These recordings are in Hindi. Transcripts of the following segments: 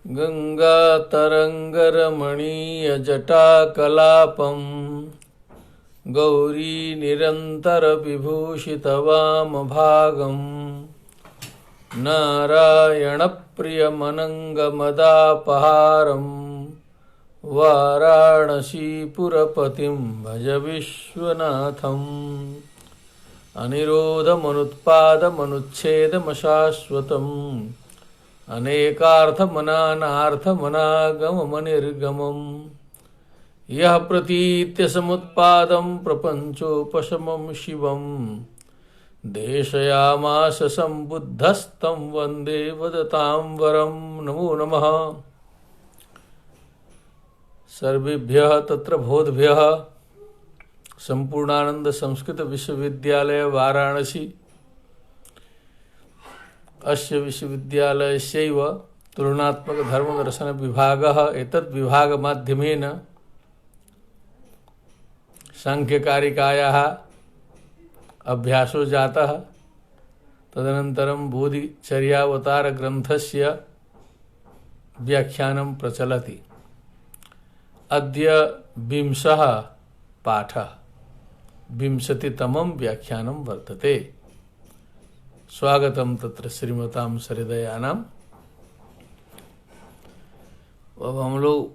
गंगातरंगरमणीयजटाकलापं गौरी निरन्तरविभूषितवामभागं नारायणप्रियमनङ्गमदापहारं वाराणसीपुरपतिं भज विश्वनाथम् अनिरोधमनुत्पादमनुच्छेदमशाश्वतम् अनेकार्थमनानार्थमनागममनिर्गमम् यः प्रतीत्य समुत्पादं प्रपञ्चोपशमं शिवम् देशयामास सम्बुद्धस्तं वन्दे वदतां वरं। नमो नमः। सर्वेभ्यः तत्र भवद्भ्यः संपूर्णानंद संस्कृत विश्वविद्यालय वाराणसी अस्य विश्वविद्यालयस्यैव तुलनात्मक धर्म दर्शन विभागः एतद् विभागमाध्यमेन सांख्यकारिकायाः अभ्यासो जातः। तदनन्तरं बोधिचर्यावतार ग्रन्थस्य व्याख्यानं प्रचलति। अद्य 20 पाठः 20तमं व्याख्यानं वर्तते। स्वागतम तत्र श्रीमतां सरिदयानाम। अब हम लोग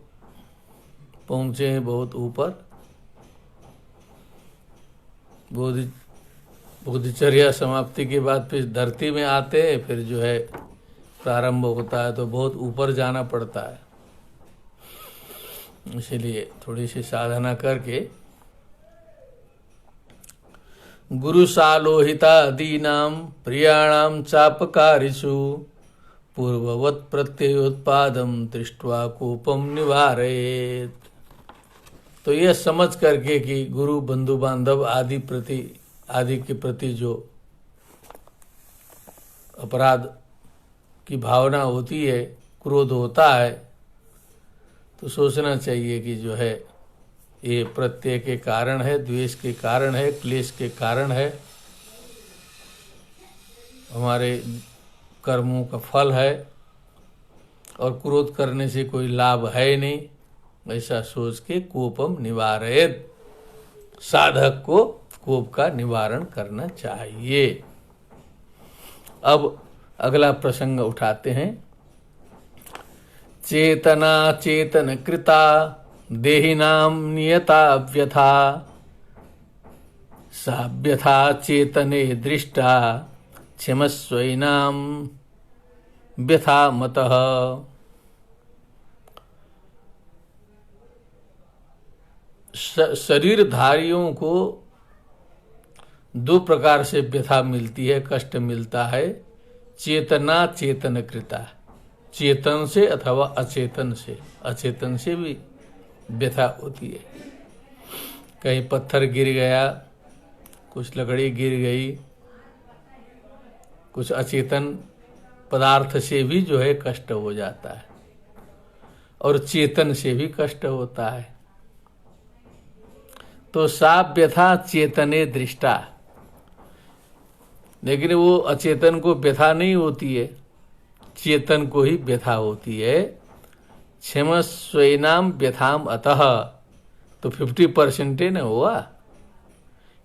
पहुँचे हैं बहुत ऊपर। बोधिचर्या समाप्ति के बाद फिर धरती में आते हैं, फिर जो है प्रारंभ होता है तो बहुत ऊपर जाना पड़ता है। इसीलिए थोड़ी सी साधना करके गुरुसालोहितादीनां प्रियाणां चापकारिषु पूर्ववत् प्रत्ययोत्पादं दृष्ट्वा कोपम निवारयेत्। तो यह समझ करके कि गुरु बंधु बांधव आदि के प्रति जो अपराध की भावना होती है, क्रोध होता है, तो सोचना चाहिए कि जो है ये प्रत्यय के कारण है, द्वेष के कारण है, क्लेश के कारण है, हमारे कर्मों का फल है और क्रोध करने से कोई लाभ है नहीं। ऐसा सोच के कोपम निवारयेत्, साधक को कोप का निवारण करना चाहिए। अब अगला प्रसंग उठाते हैं। चेतना चेतन कृता देहिनां नियता व्यथा सा व्यथा चेतने दृष्टा क्षमस्वैनां व्यथा मतः। शरीरधारियों को 2 प्रकार से व्यथा मिलती है, कष्ट मिलता है। चेतना चेतन कृता, चेतन से अथवा अचेतन से। अचेतन से भी व्यथा होती है। कहीं पत्थर गिर गया, कुछ लकड़ी गिर गई, कुछ अचेतन पदार्थ से भी जो है कष्ट हो जाता है और चेतन से भी कष्ट होता है। तो सा व्यथा चेतने दृष्टा, लेकिन वो अचेतन को व्यथा नहीं होती है, चेतन को ही व्यथा होती है। क्षमस्वैनाम व्यथाम अतः, तो 50% न हुआ।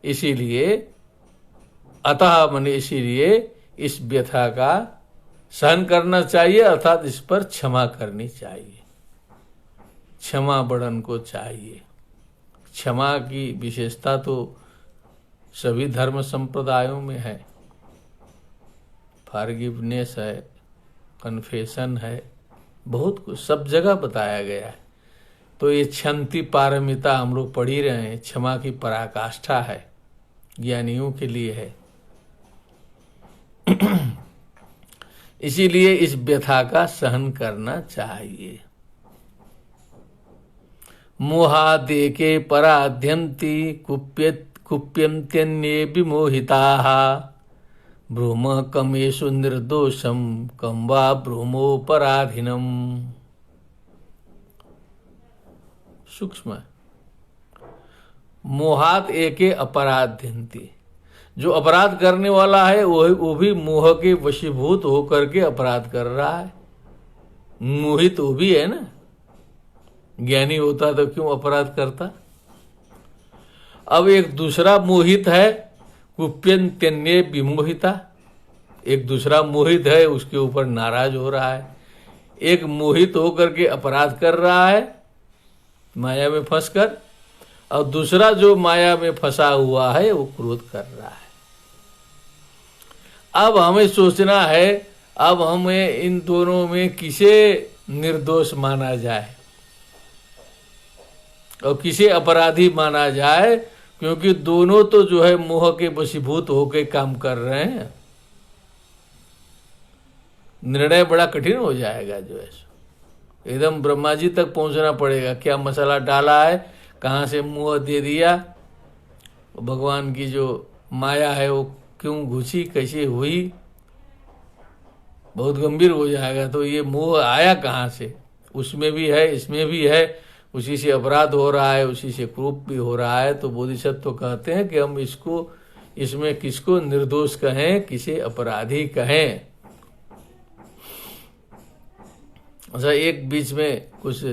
इसीलिए अतः माने इसीलिए इस व्यथा का सहन करना चाहिए, अर्थात इस पर क्षमा करनी चाहिए, क्षमा बड़न को चाहिए। क्षमा की विशेषता तो सभी धर्म संप्रदायों में है। फॉरगिवनेस है, कन्फेशन है, बहुत कुछ सब जगह बताया गया है। तो ये क्षंति पारमिता हम लोग पढ़ ही रहे हैं, क्षमा की पराकाष्ठा है, ज्ञानियों के लिए है। इसीलिए इस व्यथा का सहन करना चाहिए। मोहादेके पराध्यन्ति कुप्यन्त्यन्ये विमोहिताः ब्रूम कमेषु निर्दोषम कम वा ब्रूमोपराधिनम। सूक्ष्म। मोहात एके अपराध्यन्ति। जो अपराध करने वाला है वो भी मोह के वशीभूत होकर के अपराध कर रहा है। मोहित वो भी है ना, ज्ञानी होता तो क्यों अपराध करता। अब एक दूसरा मोहित है, कुप्यन्त्यन्ये विमोहिता। एक दूसरा मोहित है, उसके ऊपर नाराज हो रहा है। एक मोहित होकर के अपराध कर रहा है माया में फंसकर, और दूसरा जो माया में फंसा हुआ है वो क्रोध कर रहा है। अब हमें सोचना है, अब हमें इन दोनों में किसे निर्दोष माना जाए और किसे अपराधी माना जाए, क्योंकि दोनों तो जो है मोह के वशीभूत होकर काम कर रहे हैं। निर्णय बड़ा कठिन हो जाएगा, जो है एकदम ब्रह्मा जी तक पहुंचना पड़ेगा। क्या मसाला डाला है, कहाँ से मुंह दे दिया, भगवान की जो माया है वो क्यों घुसी, कैसे हुई, बहुत गंभीर हो जाएगा। तो ये मोह आया कहाँ से, उसमें भी है इसमें भी है, उसी से अपराध हो रहा है, उसी से क्रोध भी हो रहा है। तो बोधिसत्व कहते हैं कि हम इसको, इसमें किसको निर्दोष कहें, किसे अपराधी कहें। अच्छा, एक बीच में कुछ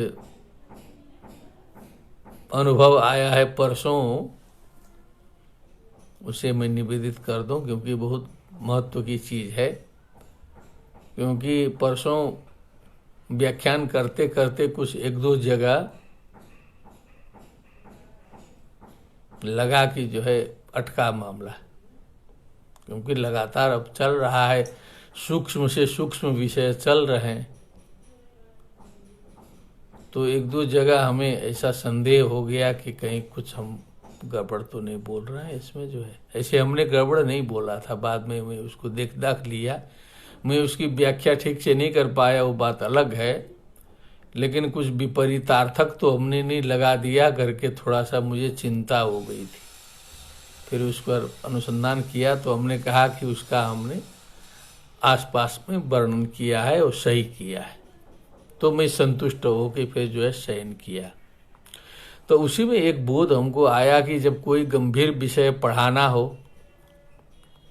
अनुभव आया है परसों, उसे मैं निवेदित कर दूं क्योंकि बहुत महत्व की चीज है। क्योंकि परसों व्याख्यान करते करते कुछ एक दो जगह लगा कि जो है अटका मामला, क्योंकि लगातार अब चल रहा है, सूक्ष्म से सूक्ष्म विषय चल रहे हैं। तो एक दो जगह हमें ऐसा संदेह हो गया कि कहीं कुछ हम गड़बड़ तो नहीं बोल रहे हैं इसमें, जो है ऐसे हमने गड़बड़ नहीं बोला था। बाद में मैं उसको देख दाख लिया, मैं उसकी व्याख्या ठीक से नहीं कर पाया, वो बात अलग है। लेकिन कुछ विपरीतार्थक तो हमने नहीं लगा दिया करके थोड़ा सा मुझे चिंता हो गई थी। फिर उस पर अनुसंधान किया तो हमने कहा कि उसका हमने आसपास में वर्णन किया है और सही किया है। तो मैं संतुष्ट हो के फिर जो है शयन किया। तो उसी में एक बोध हमको आया कि जब कोई गंभीर विषय पढ़ाना हो,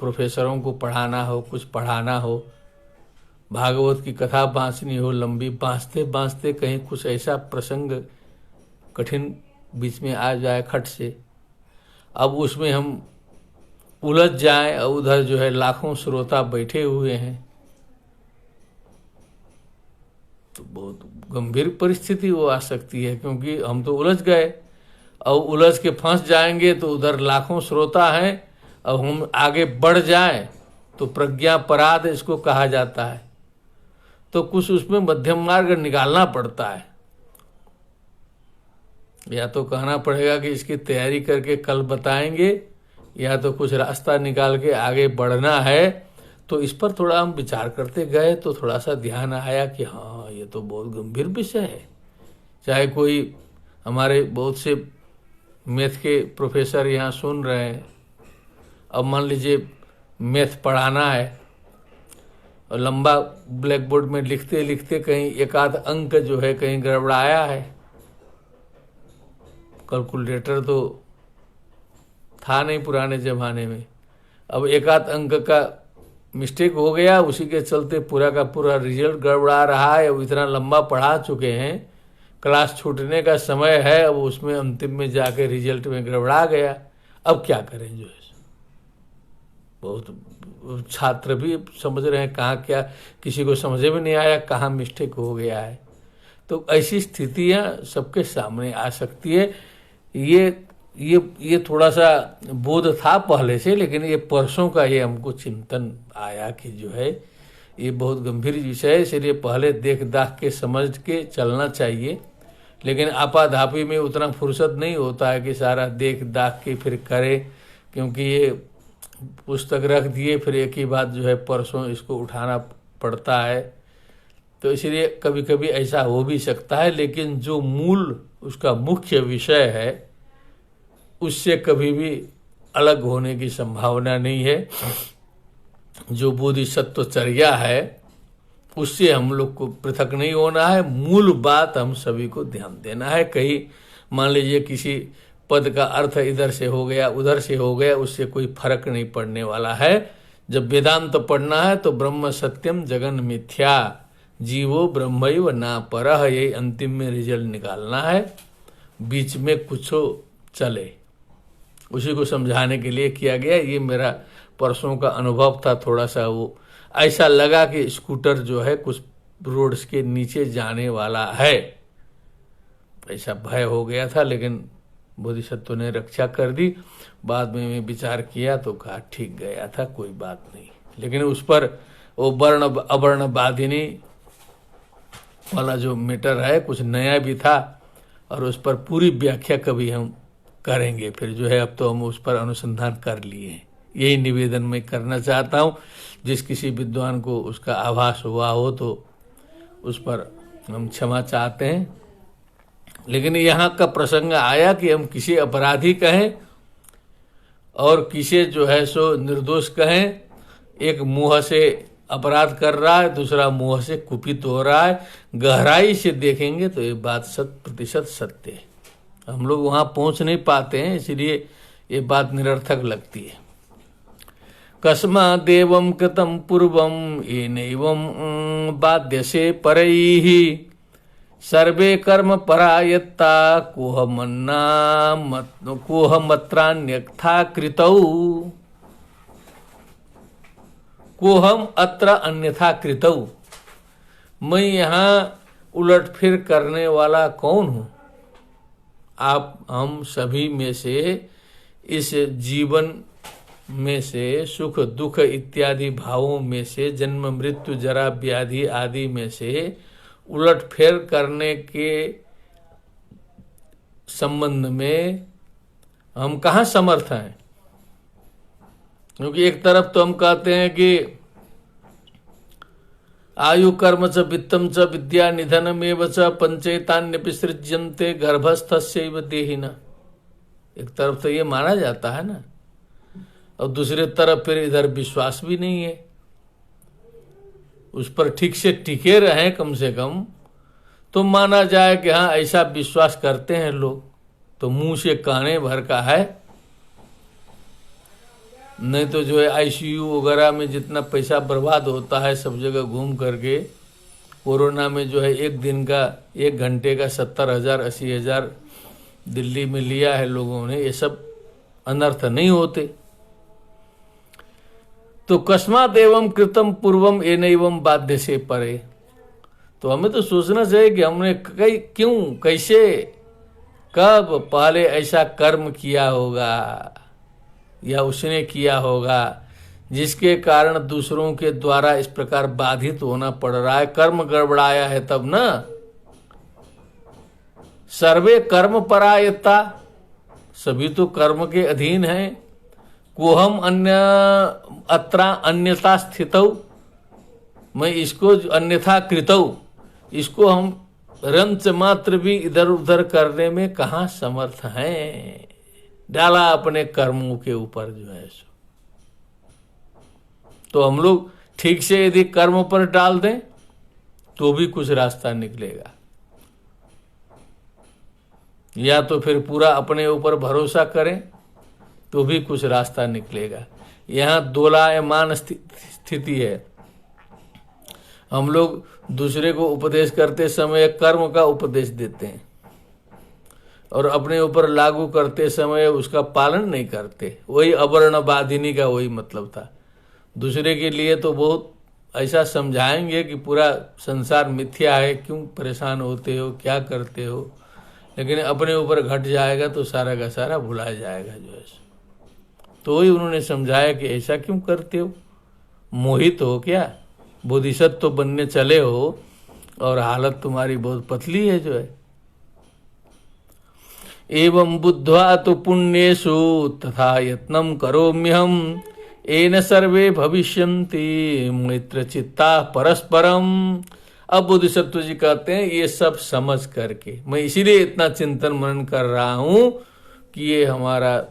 प्रोफेसरों को पढ़ाना हो, कुछ पढ़ाना हो, भागवत की कथा बांसनी हो लंबी, बांसते बांसते कहीं कुछ ऐसा प्रसंग कठिन बीच में आ जाए खट से, अब उसमें हम उलझ जाएं और उधर जो है लाखों श्रोता बैठे हुए हैं, तो बहुत गंभीर परिस्थिति वो आ सकती है। क्योंकि हम तो उलझ गए और उलझ के फंस जाएंगे तो उधर लाखों श्रोता हैं, और हम आगे बढ़ जाएं तो प्रज्ञा पराध इसको कहा जाता है। तो कुछ उसमें मध्यम मार्ग निकालना पड़ता है। या तो कहना पड़ेगा कि इसकी तैयारी करके कल बताएंगे, या तो कुछ रास्ता निकाल के आगे बढ़ना है। तो इस पर थोड़ा हम विचार करते गए तो थोड़ा सा ध्यान आया कि हाँ, ये तो बहुत गंभीर विषय है। चाहे कोई हमारे बहुत से मैथ के प्रोफेसर यहाँ सुन रहे हैं, अब मान लीजिए मैथ पढ़ाना है और लंबा ब्लैक बोर्ड में लिखते लिखते कहीं एक आध अंक जो है कहीं गड़बड़ाया है, कैलकुलेटर तो था नहीं पुराने जमाने में, अब एक आध अंक का मिस्टेक हो गया, उसी के चलते पूरा का पूरा रिजल्ट गड़बड़ा रहा है। अब इतना लंबा पढ़ा चुके हैं, क्लास छूटने का समय है, अब उसमें अंतिम में जाके रिजल्ट में गड़बड़ा गया। अब क्या करें, जो है बहुत छात्र भी समझ रहे हैं कहाँ क्या, किसी को समझ में नहीं आया कहाँ मिस्टेक हो गया है। तो ऐसी स्थितियाँ सबके सामने आ सकती है। ये थोड़ा सा बोध था पहले से, लेकिन ये परसों का ये हमको चिंतन आया कि जो है ये बहुत गंभीर विषय है, इसलिए पहले देख दाख के समझ के चलना चाहिए। लेकिन आपाधापी में उतना फुर्सत नहीं होता है कि सारा देख दाख के फिर करे, क्योंकि ये पुस्तक रख दिए फिर एक ही बात जो है परसों इसको उठाना पड़ता है। तो इसलिए कभी कभी ऐसा हो भी सकता है, लेकिन जो मूल उसका मुख्य विषय है उससे कभी भी अलग होने की संभावना नहीं है। जो बोधिसत्वचर्या है उससे हम लोग को पृथक नहीं होना है, मूल बात हम सभी को ध्यान देना है। कहीं मान लीजिए किसी पद का अर्थ इधर से हो गया उधर से हो गया, उससे कोई फर्क नहीं पड़ने वाला है। जब वेदांत पढ़ना है तो ब्रह्म सत्यम जगन मिथ्या जीवो ब्रह्मैव ना परः, यही अंतिम में रिजल्ट निकालना है। बीच में कुछ चले, उसी को समझाने के लिए किया गया। ये मेरा परसों का अनुभव था। थोड़ा सा वो ऐसा लगा कि स्कूटर जो है कुछ रोड्स के नीचे जाने वाला है, ऐसा भय हो गया था, लेकिन बोधिसत्व ने रक्षा कर दी। बाद में मैं विचार किया तो कहा ठीक गया था, कोई बात नहीं। लेकिन उस पर वो वर्ण अवर्ण बाधिनी वाला जो मैटर है कुछ नया भी था, और उस पर पूरी व्याख्या कभी हम करेंगे। फिर जो है अब तो हम उस पर अनुसंधान कर लिए हैं। यही निवेदन मैं करना चाहता हूँ। जिस किसी विद्वान को उसका आभास हुआ हो तो उस पर हम क्षमा चाहते हैं। लेकिन यहाँ का प्रसंग आया कि हम किसी अपराधी कहें और किसे जो है सो निर्दोष कहें। एक मुंह से अपराध कर रहा है, दूसरा मुंह से कुपित हो रहा है। गहराई से देखेंगे तो ये बात 100% सत्य है। हम लोग वहाँ पहुँच नहीं पाते हैं, इसलिए ये बात निरर्थक लगती है। कस्मादेवं कृतं पूर्वं येनैवं बाध्यसे परैः सर्वे कर्म परायत्ता कोहमत्रान्यथा कृतौ कोहम अत्र अन्यथा कृतौ। मैं यहाँ उलटफेर करने वाला कौन हूँ? आप हम सभी में से इस जीवन में से सुख दुख इत्यादि भावों में से जन्म मृत्यु जरा व्याधि आदि में से उलटफेर करने के संबंध में हम कहाँ समर्थ हैं? क्योंकि एक तरफ तो हम कहते हैं कि आयु कर्म च वित्तम च विद्या निधनमेव च पंचैतान्यपि सृज्यन्ते गर्भस्थस्यैव देहिना। एक तरफ तो ये माना जाता है ना, और दूसरे तरफ फिर इधर विश्वास भी नहीं है। उस पर ठीक से टिके रहें कम से कम, तो माना जाए कि हाँ ऐसा विश्वास करते हैं लोग। तो मुंह से कहने भर का है, नहीं तो जो है आईसीयू वगैरह में जितना पैसा बर्बाद होता है सब जगह घूम करके। कोरोना में जो है एक दिन का 1 घंटे का 70,000 80,000 दिल्ली में लिया है लोगों ने। ये सब अनर्थ नहीं होते। तो कस्मात् एवं कृतम पूर्वम येनैवं बाध्यसे परे। तो हमें तो सोचना चाहिए कि हमने क्यों कैसे कब पहले ऐसा कर्म किया होगा या उसने किया होगा जिसके कारण दूसरों के द्वारा इस प्रकार बाधित होना पड़ रहा है। कर्म गड़बड़ाया है तब ना। सर्वे कर्म परायत्ता, सभी तो कर्म के अधीन हैं। कोहम अन्य अत्रा अन्यथा स्थितौ, मैं इसको अन्यथा कृतौ, इसको हम रंच मात्र भी इधर उधर करने में कहाँ समर्थ हैं। डाला अपने कर्मों के ऊपर जो है सो। तो हम लोग ठीक से यदि कर्म पर डाल दें तो भी कुछ रास्ता निकलेगा, या तो फिर पूरा अपने ऊपर भरोसा करें तो भी कुछ रास्ता निकलेगा। यहाँ दोलायमान स्थिति है। हम लोग दूसरे को उपदेश करते समय कर्म का उपदेश देते हैं और अपने ऊपर लागू करते समय उसका पालन नहीं करते। वही अवर्णबाधिनी का वही मतलब था। दूसरे के लिए तो बहुत ऐसा समझाएंगे कि पूरा संसार मिथ्या है, क्यों परेशान होते हो, क्या करते हो, लेकिन अपने ऊपर घट जाएगा तो सारा का सारा भुला जाएगा जो है। तो वही उन्होंने समझाया कि ऐसा क्यों करते हो, मोहित हो क्या, बोधिसत्व बनने चले हो और हालत तुम्हारी बहुत पतली है जो है। एवं बुद्ध्वा तो पुण्येषु तथा यत्नं करोम्यहम येन सर्वे भविष्यन्ति मैत्र चित्ता परस्परम। अब बोधिसत्व जी कहते हैं ये सब समझ करके मैं इसीलिए इतना चिंतन मनन कर रहा हूं कि ये हमारा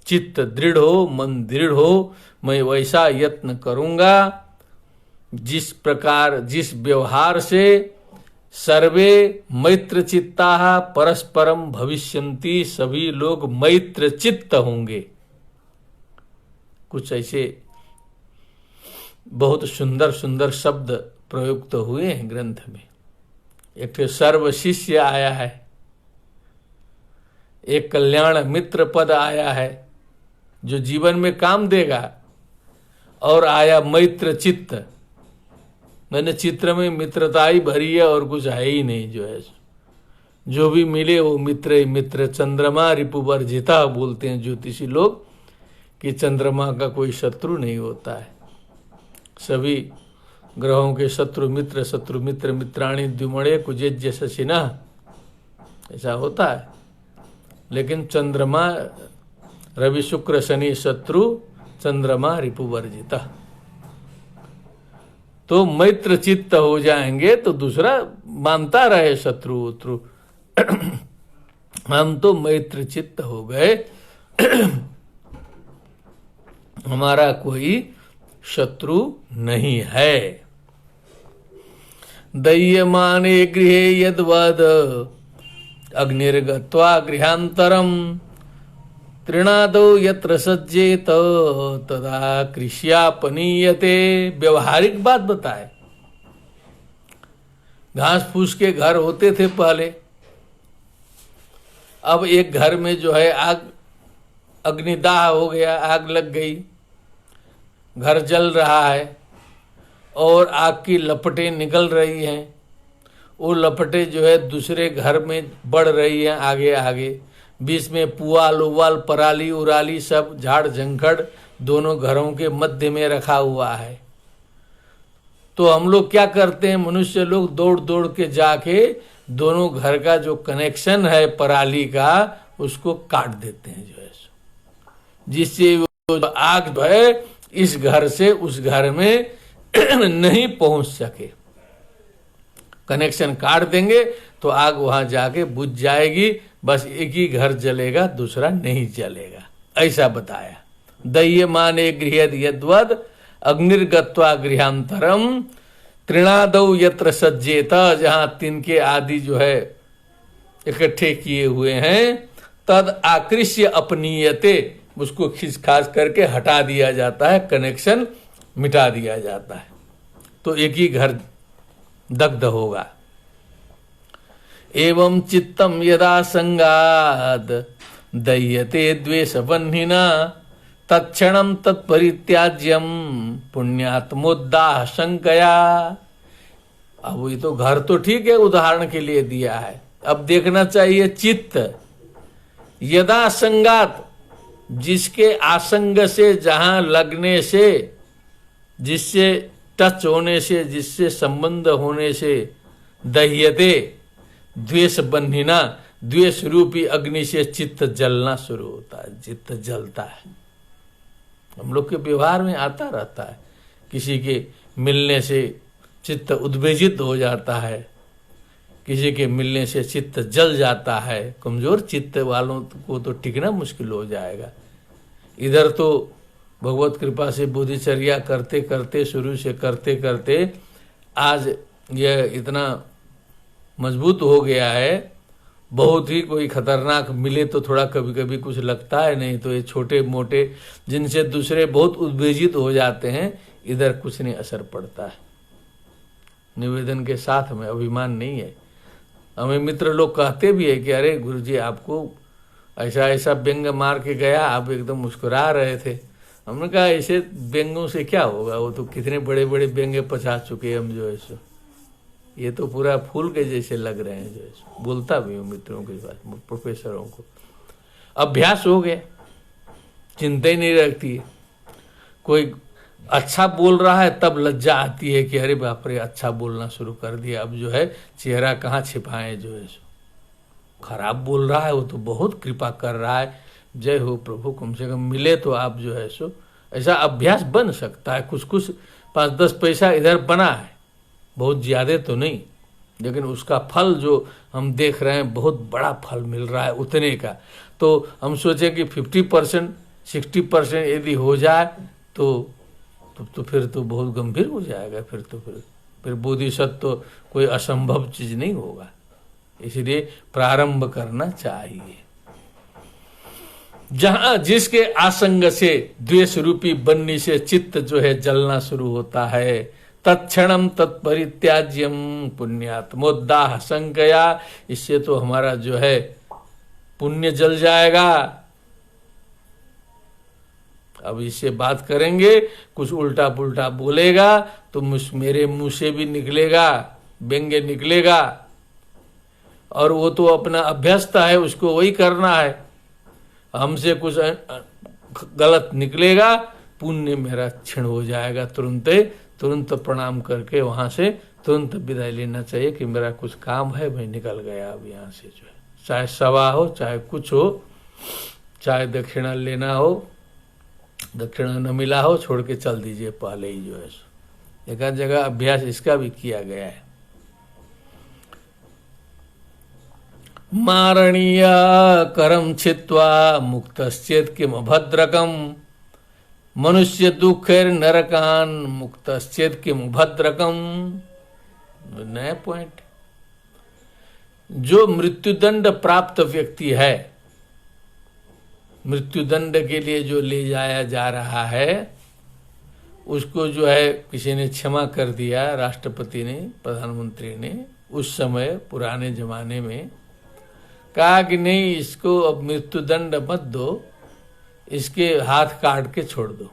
चित्त दृढ़ हो, मन दृढ़ हो। मैं वैसा यत्न करूंगा जिस प्रकार जिस व्यवहार से सर्वे मैत्र चित्ता परस्परम भविष्यन्ति, सभी लोग मैत्र चित्त होंगे। कुछ ऐसे बहुत सुंदर सुंदर शब्द प्रयुक्त हुए हैं ग्रंथ में। एक सर्व शिष्य आया है, एक कल्याण मित्र पद आया है जो जीवन में काम देगा, और आया मैत्र चित्त, मैंने चित्र में मित्रता ही भरी है और कुछ है ही नहीं। जो है जो भी मिले वो मित्र ही मित्र। चंद्रमा रिपुवर्जिता बोलते हैं ज्योतिषी लोग कि चंद्रमा का कोई शत्रु नहीं होता है, सभी ग्रहों के शत्रु मित्र मित्राणी द्युमणे कुजेज्य शशिना, ऐसा होता है। लेकिन चंद्रमा रवि शुक्र शनि शत्रु, चंद्रमा रिपुवर्जिता। तो मैत्र चित्त हो जाएंगे तो दूसरा मानता रहे शत्रु उत्रु। हम तो मैत्र चित्त हो गए, हमारा कोई शत्रु नहीं है। दह्यमाने गृहे यद्वद अग्निर्गत्वा गृहांतरम, तृणादो यत्र सज्जेत तदा कृष्यापनीयते। व्यवहारिक बात बताए। घास फूस के घर होते थे पहले, अब एक घर में जो है आग, अग्निदाह हो गया, आग लग गई, घर जल रहा है और आग की लपटें निकल रही हैं। वो लपटें जो है दूसरे घर में बढ़ रही हैं आगे आगे, बीच में पुआल उवाल पराली उराली सब झाड़ झंखड़ दोनों घरों के मध्य में रखा हुआ है। तो हम लोग क्या करते हैं, मनुष्य लोग दौड़ दौड़ के जाके दोनों घर का जो कनेक्शन है पराली का उसको काट देते हैं जो है, जिससे वो आग जो है इस घर से उस घर में नहीं पहुंच सके। कनेक्शन काट देंगे तो आग वहां जाके बुझ जाएगी, बस एक ही घर जलेगा, दूसरा नहीं जलेगा, ऐसा बताया। दह्यमाने गृहद यद्वद अग्निर्गत्वा गृहांतरम, तृणादौ यत्र सज्जेत, जहां तिनके आदि जो है इकट्ठे किए हुए हैं, तद आकृष्य अपनीयते, उसको खींच खाच करके हटा दिया जाता है, कनेक्शन मिटा दिया जाता है, तो एक ही घर दग्ध होगा। एवं चित्तम यदा संगाद दह्यते द्वेष बन्हिना, तत्क्षणम तत्परित्याज्यम पुण्यात्मोदाह शंकया। अब ये तो घर तो ठीक है, उदाहरण के लिए दिया है, अब देखना चाहिए चित्त। यदा संगात, जिसके आसंग से, जहां लगने से, जिससे टच होने से, जिससे संबंध होने से, दह्यते द्वेष बन्हिना, द्वेष रूपी अग्नि से चित्त जलना शुरू होता है, चित्त जलता है। हम लोग के व्यवहार में आता रहता है, किसी के मिलने से चित्त उद्वेजित हो जाता है, किसी के मिलने से चित्त जल जाता है। कमजोर चित्त वालों को तो टिकना मुश्किल हो जाएगा। इधर तो भगवत कृपा से बुद्धिचर्या करते करते, शुरू से करते करते आज यह इतना मजबूत हो गया है। बहुत ही कोई खतरनाक मिले तो थोड़ा कभी कभी कुछ लगता है, नहीं तो ये छोटे मोटे जिनसे दूसरे बहुत उद्वेजित हो जाते हैं, इधर कुछ नहीं असर पड़ता है। निवेदन के साथ में अभिमान नहीं है। हमें मित्र लोग कहते भी है कि अरे गुरुजी आपको ऐसा ऐसा व्यंग मार के गया, आप एकदम मुस्कुरा रहे थे। हमने कहा ऐसे व्यंगों से क्या होगा, वो तो कितने बड़े बड़े व्यंगे पचा चुके हम जो है सो, ये तो पूरा फूल के जैसे लग रहे हैं जो है। बोलता भी हूँ मित्रों के पास, प्रोफेसरों को अभ्यास हो गया, चिंता ही नहीं रखती है। कोई अच्छा बोल रहा है तब लज्जा आती है कि अरे बाप रे अच्छा बोलना शुरू कर दिया, अब जो है चेहरा कहाँ छिपाएं जो है। खराब बोल रहा है वो तो बहुत कृपा कर रहा है, जय हो प्रभु, कम से कम मिले तो आप जो है सो। ऐसा अभ्यास बन सकता है। कुछ कुछ 5-10 पैसा इधर बना है, बहुत ज़्यादा तो नहीं, लेकिन उसका फल जो हम देख रहे हैं बहुत बड़ा फल मिल रहा है उतने का। तो हम सोचें कि 50% 60% यदि हो जाए तो फिर तो बहुत गंभीर हो जाएगा। फिर फिर बोधिसत्व तो कोई असंभव चीज नहीं होगा, इसलिए प्रारंभ करना चाहिए। जहां जिसके आसंग से द्वेष रूपी बन्नी से चित्त जो है जलना शुरू होता है, तत्क्षणम तत्परित्याज्यम पुण्यात्मोदाह संज्ञया, इससे तो हमारा जो है पुण्य जल जाएगा। अब इससे बात करेंगे, कुछ उल्टा पुल्टा बोलेगा तो मेरे मुंह से भी निकलेगा, व्यंग्य निकलेगा, और वो तो अपना अभ्यस्त है, उसको वही करना है। हमसे कुछ गलत निकलेगा, पुण्य मेरा क्षीण हो जाएगा, तुरंत प्रणाम करके वहां से तुरंत विदाई लेना चाहिए कि मेरा कुछ काम है, मैं निकल गया अब यहाँ से। जो है चाहे सभा हो, चाहे कुछ हो, चाहे दक्षिणा लेना हो, दक्षिणा न मिला हो, छोड़ के चल दीजिए पहले ही। जो है एक जगह अभ्यास इसका भी किया गया है। मारणीय करम छित्वा मुक्तश्चेत किम अभद्रकम, मनुष्य दुखेर नरकान मुक्तश्चेत किम भद्रकम। नया पॉइंट, जो मृत्युदंड प्राप्त व्यक्ति है, मृत्युदंड के लिए जो ले जाया जा रहा है, उसको जो है किसी ने क्षमा कर दिया, राष्ट्रपति ने, प्रधानमंत्री ने उस समय पुराने जमाने में कहा कि नहीं, इसको अब मृत्युदंड मत दो, इसके हाथ काट के छोड़ दो,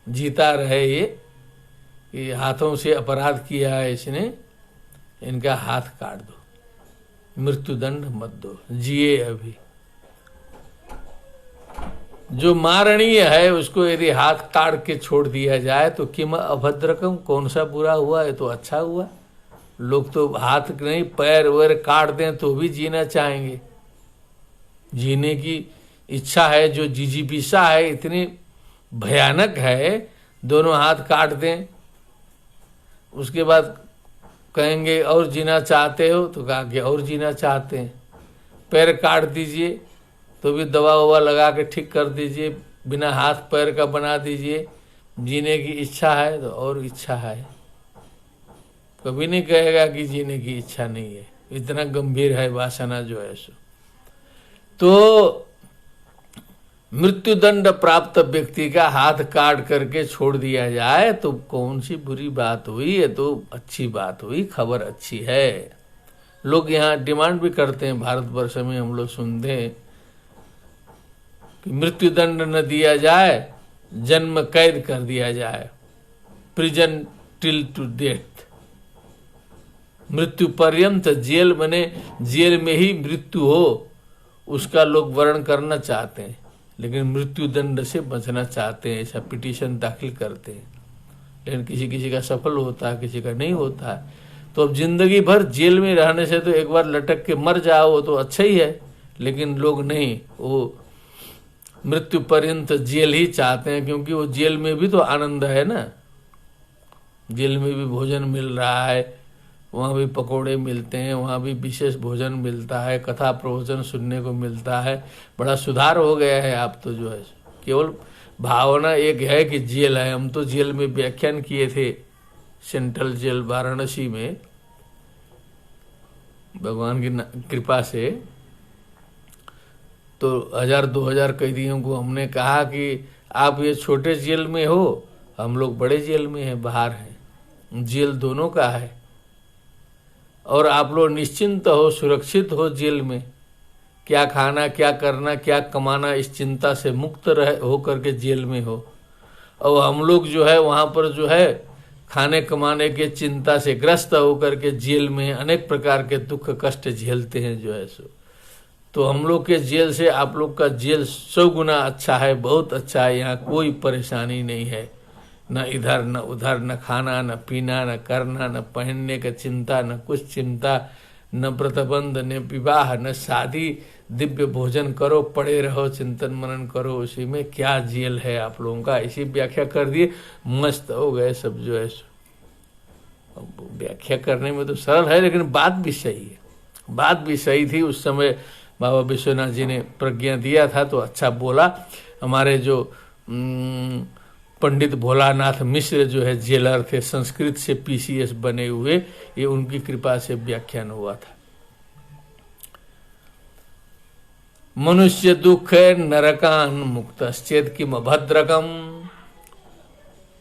जीता रहे ये हाथों से अपराध किया है इसने, इनका हाथ काट दो, मृत्युदंड मत दो, जिए अभी। जो मारणीय है उसको यदि हाथ काट के छोड़ दिया जाए तो किम अभद्रकम, कौन सा बुरा हुआ, है तो अच्छा हुआ। लोग तो हाथ नहीं पैर वैर काट दें तो भी जीना चाहेंगे, जीने की इच्छा है, जो जिजीविषा है इतनी भयानक है, दोनों हाथ काट दें, उसके बाद कहेंगे और जीना चाहते हो, तो कहा कि और जीना चाहते हैं। पैर काट दीजिए तो भी दवा ववा लगा के ठीक कर दीजिए, बिना हाथ पैर का बना दीजिए, जीने की इच्छा है तो और इच्छा है, कभी नहीं कहेगा कि जीने की इच्छा नहीं है, इतना गंभीर है वासना जो है सो। तो मृत्युदंड प्राप्त व्यक्ति का हाथ काट करके छोड़ दिया जाए तो कौन सी बुरी बात हुई, है तो अच्छी बात हुई, खबर अच्छी है। लोग यहाँ डिमांड भी करते हैं, भारतवर्ष में हम लोग सुनते हैं कि मृत्युदंड न दिया जाए, जन्म कैद कर दिया जाए, प्रिजन टिल टू डेथ, मृत्यु पर्यंत जेल, बने जेल में ही मृत्यु हो, उसका लोग वर्ण करना चाहते हैं, लेकिन मृत्युदंड से बचना चाहते हैं, ऐसा पिटीशन दाखिल करते हैं। लेकिन किसी किसी का सफल होता है, किसी का नहीं होता है। तो अब जिंदगी भर जेल में रहने से तो एक बार लटक के मर जाओ तो अच्छा ही है, लेकिन लोग नहीं, वो मृत्यु पर्यंत जेल ही चाहते हैं, क्योंकि वो जेल में भी तो आनंद है ना, जेल में भी भोजन मिल रहा है, वहाँ भी पकोड़े मिलते हैं, वहाँ भी विशेष भोजन मिलता है, कथा प्रवचन सुनने को मिलता है, बड़ा सुधार हो गया है। आप तो जो है केवल भावना एक है कि जेल है। हम तो जेल में व्याख्यान किए थे, सेंट्रल जेल वाराणसी में, भगवान की कृपा से। तो 1000-2000 कैदियों को हमने कहा कि आप ये छोटे जेल में हो, हम लोग बड़े जेल में हैं, बाहर हैं, जेल दोनों का है, और आप लोग निश्चिंत हो, सुरक्षित हो जेल में, क्या खाना, क्या करना, क्या कमाना, इस चिंता से मुक्त रहे हो करके जेल में हो। और हम लोग जो है वहाँ पर जो है खाने कमाने के चिंता से ग्रस्त हो करके जेल में अनेक प्रकार के दुख कष्ट झेलते हैं जो है सो। तो हम लोग के जेल से आप लोग का जेल 100 गुना अच्छा है, बहुत अच्छा है। यहाँ कोई परेशानी नहीं है, न इधर न उधर, न खाना न पीना, न करना, न पहनने का चिंता, न कुछ चिंता, न व्रतबंध, न विवाह, न शादी, दिव्य भोजन करो, पड़े रहो, चिंतन मनन करो, उसी में क्या जेल है आप लोगों का। इसी व्याख्या कर दिए, मस्त हो गए सब जो है। व्याख्या करने में तो सरल है, लेकिन बात भी सही है, बात भी सही थी। उस समय बाबा विश्वनाथ जी ने प्रज्ञा दिया था तो अच्छा बोला। हमारे जो पंडित भोलानाथ मिश्र जो है जेलर थे, संस्कृत से पीसीएस बने हुए, ये उनकी कृपा से व्याख्यान हुआ था। मनुष्य दुख नरकान मुक्तश्चेद किम अभद्रकम।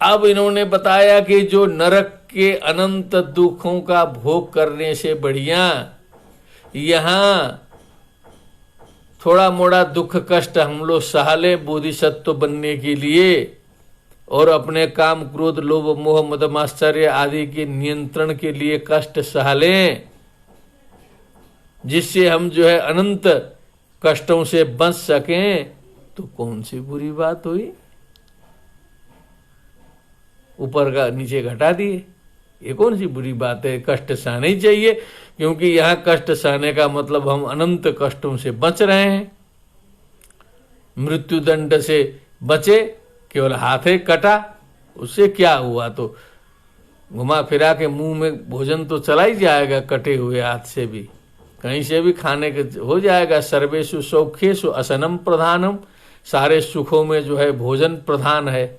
अब इन्होंने बताया कि जो नरक के अनंत दुखों का भोग करने से बढ़िया यहाँ थोड़ा मोड़ा दुख कष्ट हम लोग सह लें बोधिसत्व बनने के लिए, और अपने काम क्रोध लोभ मोह मद माश्चर्य आदि के नियंत्रण के लिए कष्ट सह लें, जिससे हम जो है अनंत कष्टों से बच सकें, तो कौन सी बुरी बात हुई। ऊपर का नीचे घटा दिए, ये कौन सी बुरी बात है। कष्ट सहना ही चाहिए, क्योंकि यहाँ कष्ट सहने का मतलब हम अनंत कष्टों से बच रहे हैं। मृत्यु दंड से बचे, केवल हाथे कटा, उससे क्या हुआ, तो घुमा फिरा के मुंह में भोजन तो चला ही जाएगा, कटे हुए हाथ से भी कहीं से भी खाने के हो जाएगा। सर्वेषु सौख्येषु असनम प्रधानम, सारे सुखों में जो है भोजन प्रधान है,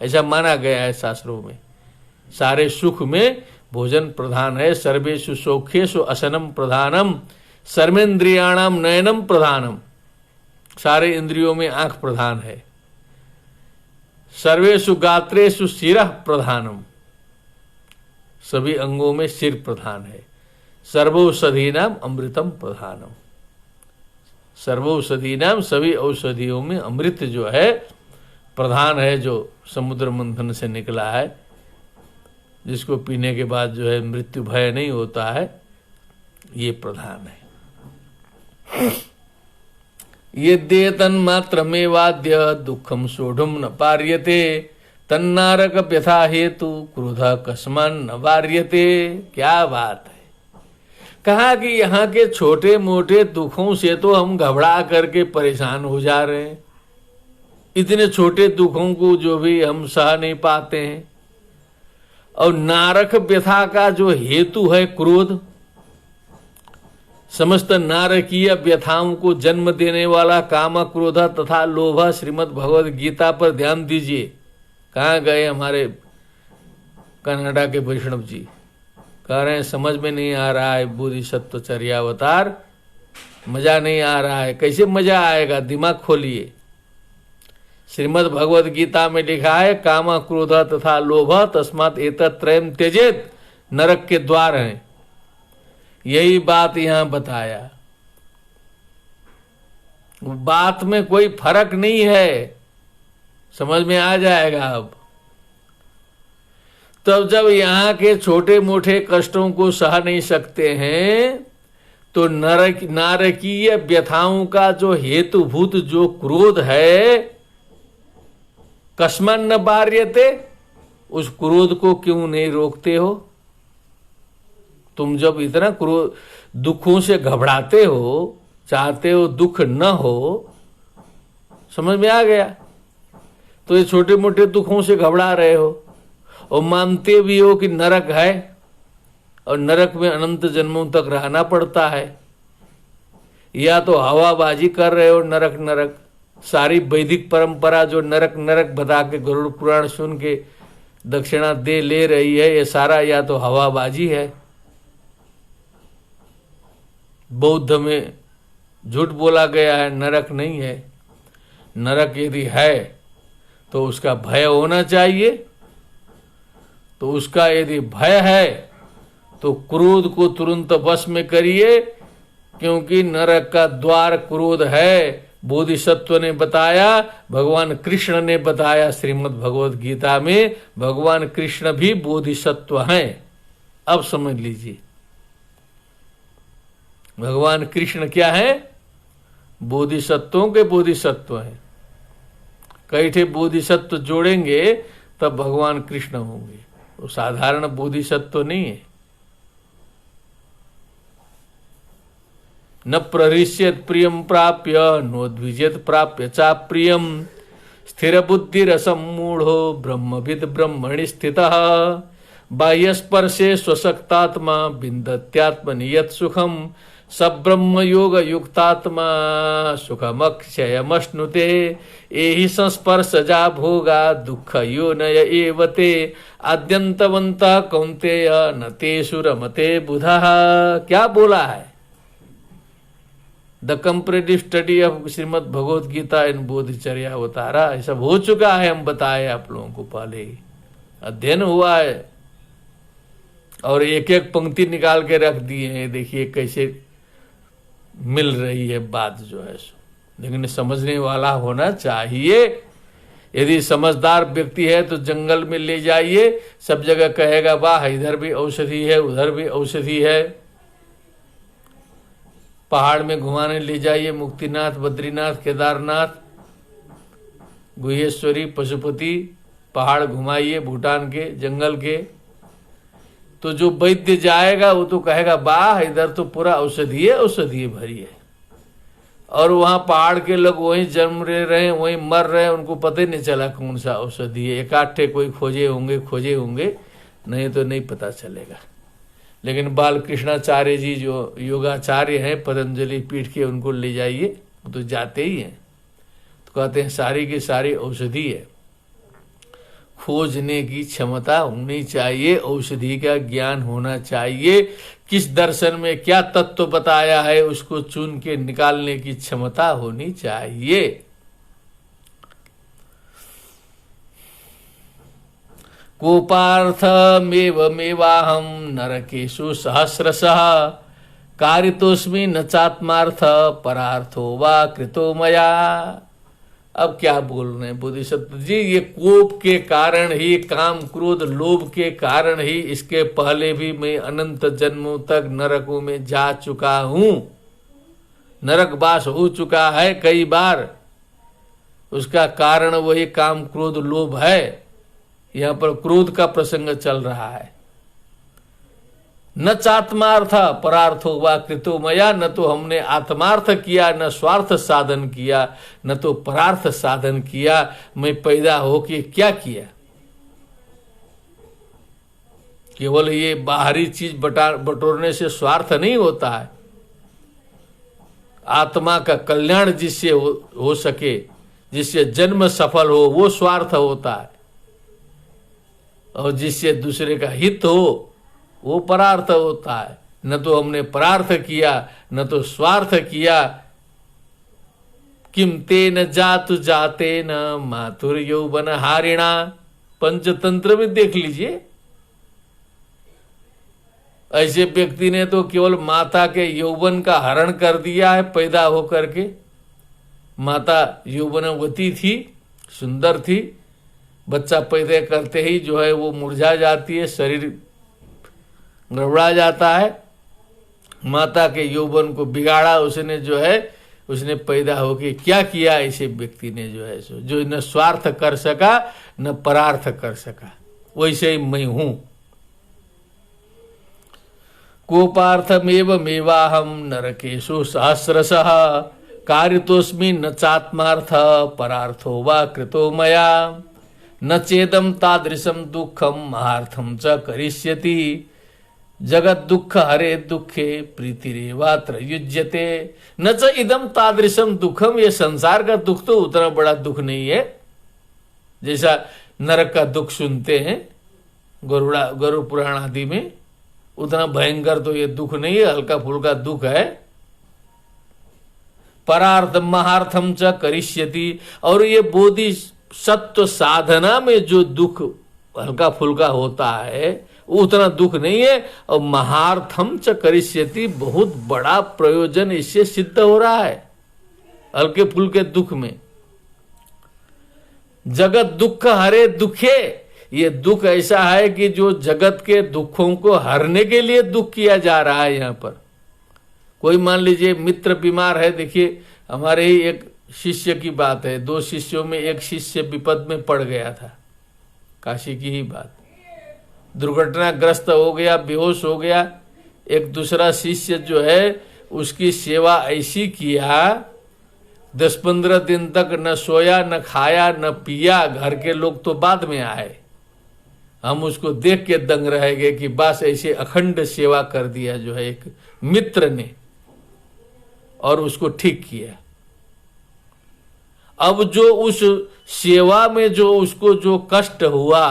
ऐसा माना गया है शास्त्रों में। सारे सुख में भोजन प्रधान है। सर्वेषु सौख्येषु असनम प्रधानम, सर्वेन्द्रियाणाम नयनम प्रधानम, सारे इंद्रियों में आंख प्रधान है। सर्वेषु गात्रेषु शिरः प्रधानम, सभी अंगों में सिर प्रधान है। सर्वौषधीनाम अमृतम प्रधानम, सर्वौषधीनाम, सभी औषधियों में अमृत जो है प्रधान है, जो समुद्र मंथन से निकला है, जिसको पीने के बाद जो है मृत्यु भय नहीं होता है, ये प्रधान है। ये दे तन्मात्र में वाद्य दुखम सोढ़ुम न पार्यते, तन्नारक व्यथा हेतु क्रोध कस्मान न वार्यते। क्या बात है। कहा कि यहाँ के छोटे मोटे दुखों से तो हम घबरा करके परेशान हो जा रहे हैं। इतने छोटे दुखों को जो भी हम सह नहीं पाते हैं, और नारक व्यथा का जो हेतु है क्रोध, समस्त नारकीय व्यथाओं को जन्म देने वाला काम क्रोध तथा लोभ, श्रीमद् भगवद गीता पर ध्यान दीजिए। कहाँ गए हमारे कनाडा के वैष्णव जी, कह रहे हैं समझ में नहीं आ रहा है बोधिसत्व चर्यावतार, मजा नहीं आ रहा है। कैसे मजा आएगा, दिमाग खोलिए। श्रीमद् भगवद गीता में लिखा है काम क्रोध तथा लोभ तस्मात् एतत्त्रयम् त्यजेत, नरक के द्वार हैं। यही बात यहां बताया। बात में कोई फर्क नहीं है, समझ में आ जाएगा। अब तब जब यहाँ के छोटे मोटे कष्टों को सह नहीं सकते हैं, तो नारकीय व्यथाओं का जो हेतुभूत जो क्रोध है, कस्मन न बार्यते, उस क्रोध को क्यों नहीं रोकते हो। तुम जब इतना क्रोध दुखों से घबराते हो, चाहते हो दुख न हो, समझ में आ गया। तो ये छोटे मोटे दुखों से घबरा रहे हो, और मानते भी हो कि नरक है, और नरक में अनंत जन्मों तक रहना पड़ता है। या तो हवाबाजी कर रहे हो, नरक नरक, सारी वैदिक परंपरा जो नरक नरक बता के गरुड़ पुराण सुन के दक्षिणा दे ले रही है, ये सारा या तो हवाबाजी है। बौद्ध में झूठ बोला गया है, नरक नहीं है। नरक यदि है तो उसका भय होना चाहिए। तो उसका यदि भय है तो क्रोध को तुरंत वश में करिए, क्योंकि नरक का द्वार क्रोध है। बोधिसत्व ने बताया, भगवान कृष्ण ने बताया श्रीमद् भगवद गीता में, भगवान कृष्ण भी बोधिसत्व हैं। अब समझ लीजिए, भगवान कृष्ण क्या है, बोधिसत्वों के बोधिसत्व हैं। कई ठे बोधिसत्व जोड़ेंगे तब भगवान कृष्ण होंगे, वो साधारण बोधिसत्व नहीं है। न प्रहृष्यत प्रियम प्राप्य नोद्विजेत प्राप्य चा प्रियम, स्थिर बुद्धि रसमूढ़ो ब्रह्मविद ब्रह्मणि स्थितः, बाह्य स्पर्शे स्वशक्तात्मा विन्दत्यात्मनि यत् सुखम, सब्रह्म योग युक्तात्मा सुखमक्षयमश्नुते एहि संस्पर्शजा भोगा दुख यो नय एवते आद्यंतवंत कौंतेय न तेषु रमते बुधः। क्या बोला है? The comparative study of Shrimad Bhagavad Gita in Bodhicharya Avatara, ये सब हो चुका है, हम बताए आप लोगों को, पहले ही अध्ययन हुआ है और एक एक पंक्ति निकाल के रख दिए हैं। देखिए कैसे मिल रही है बात जो है सो, लेकिन समझने वाला होना चाहिए। यदि समझदार व्यक्ति है तो जंगल में ले जाइए, सब जगह कहेगा वाह इधर भी औषधि है उधर भी औषधि है। पहाड़ में घुमाने ले जाइए, मुक्तिनाथ, बद्रीनाथ, केदारनाथ, गुहेश्वरी, पशुपति, पहाड़ घुमाइए भूटान के जंगल के, तो जो वैद्य जाएगा वो तो कहेगा वाह इधर तो पूरा औषधि भरी है। और वहां पहाड़ के लोग वहीं जन्म रहे हैं, वहीं मर रहे हैं, उनको पता ही नहीं चला कौन सा औषधि है। एक आध कोई खोजे होंगे, नहीं तो नहीं पता चलेगा। लेकिन बाल कृष्णाचार्य जी जो योगाचार्य हैं पतंजलि पीठ के, उनको ले जाइए, वो तो जाते ही हैं, तो कहते हैं सारी की सारी औषधि है। खोजने की क्षमता होनी चाहिए, औषधि का ज्ञान होना चाहिए, किस दर्शन में क्या तत्व बताया है उसको चुन के निकालने की क्षमता होनी चाहिए। कोपार्थमेवमेवाहं नरकेषु सहस्रशः कारितोस्मि न चात्मार्थ परार्थो वा कृतो मया। अब क्या बोल रहे हैं बोधिसत्व जी? ये कोप के कारण ही, काम क्रोध लोभ के कारण ही, इसके पहले भी मैं अनंत जन्मों तक नरकों में जा चुका हूं, नरकवास हो चुका है कई बार। उसका कारण वही काम क्रोध लोभ है। यहां पर क्रोध का प्रसंग चल रहा है। न चात्मार्थ परार्थो वा कृतो मया, न तो हमने आत्मार्थ किया, न स्वार्थ साधन किया, न तो परार्थ साधन किया। मैं पैदा होके क्या किया? केवल ये बाहरी चीज बटोरने से स्वार्थ नहीं होता है। आत्मा का कल्याण जिससे हो सके, जिससे जन्म सफल हो, वो स्वार्थ होता है। और जिससे दूसरे का हित हो वो परार्थ होता है। न तो हमने परार्थ किया न तो स्वार्थ किया। किम तेन जातु जाते न मातुर यौवन हारिणा, पंचतंत्र में देख लीजिए। ऐसे व्यक्ति ने तो केवल माता के यौवन का हरण कर दिया है पैदा होकर के। माता यौवनवती थी, सुंदर थी, बच्चा पैदा करते ही जो है वो मुरझा जाती है, शरीर गड़बड़ा जाता है। माता के यौवन को बिगाड़ा उसने, जो है उसने पैदा होके क्या किया? ऐसे व्यक्ति ने जो है सो, जो न स्वार्थ कर सका न परार्थ कर सका, वैसे ही मैं हूं। कोपार्थमेवमेवाहं नरकेषु सहस्रशः कारितोस्मि न चात्मार्थ परार्थो वा कृतो मया न चेदम तादृशम दुःखम महार्थम च करिष्यति जगत दुख हरे दुखे प्रीतिरेवात्र युज्यते न च इदम तादृशम दुखम। ये संसार का दुख तो उतना बड़ा दुख नहीं है जैसा नरक का दुख सुनते हैं गरुड़ पुराण आदि में। उतना भयंकर तो ये दुख नहीं है, हल्का फुल्का दुख है। परार्थ महार्थम च करिष्यति, और ये बोधि सत्व साधना में जो दुख हल्का फुल्का होता है उतना दुख नहीं है। और महार्थम च करिष्यति, बहुत बड़ा प्रयोजन इससे सिद्ध हो रहा है हल्के फुल्के दुख में। जगत दुख हरे दुखे, ये दुख ऐसा है कि जो जगत के दुखों को हरने के लिए दुख किया जा रहा है। यहाँ पर कोई मान लीजिए मित्र बीमार है, देखिए हमारे ही एक शिष्य की बात है, 2 शिष्यों में एक शिष्य विपद में पड़ गया था, काशी की ही बात, दुर्घटनाग्रस्त हो गया, बेहोश हो गया। एक दूसरा शिष्य जो है उसकी सेवा ऐसी किया, 10-15 दिन तक न सोया न खाया न पिया। घर के लोग तो बाद में आए, हम उसको देख के दंग रह गए कि बस ऐसे अखंड सेवा कर दिया जो है एक मित्र ने। और उसको ठीक किया। अब जो उस सेवा में जो उसको जो कष्ट हुआ,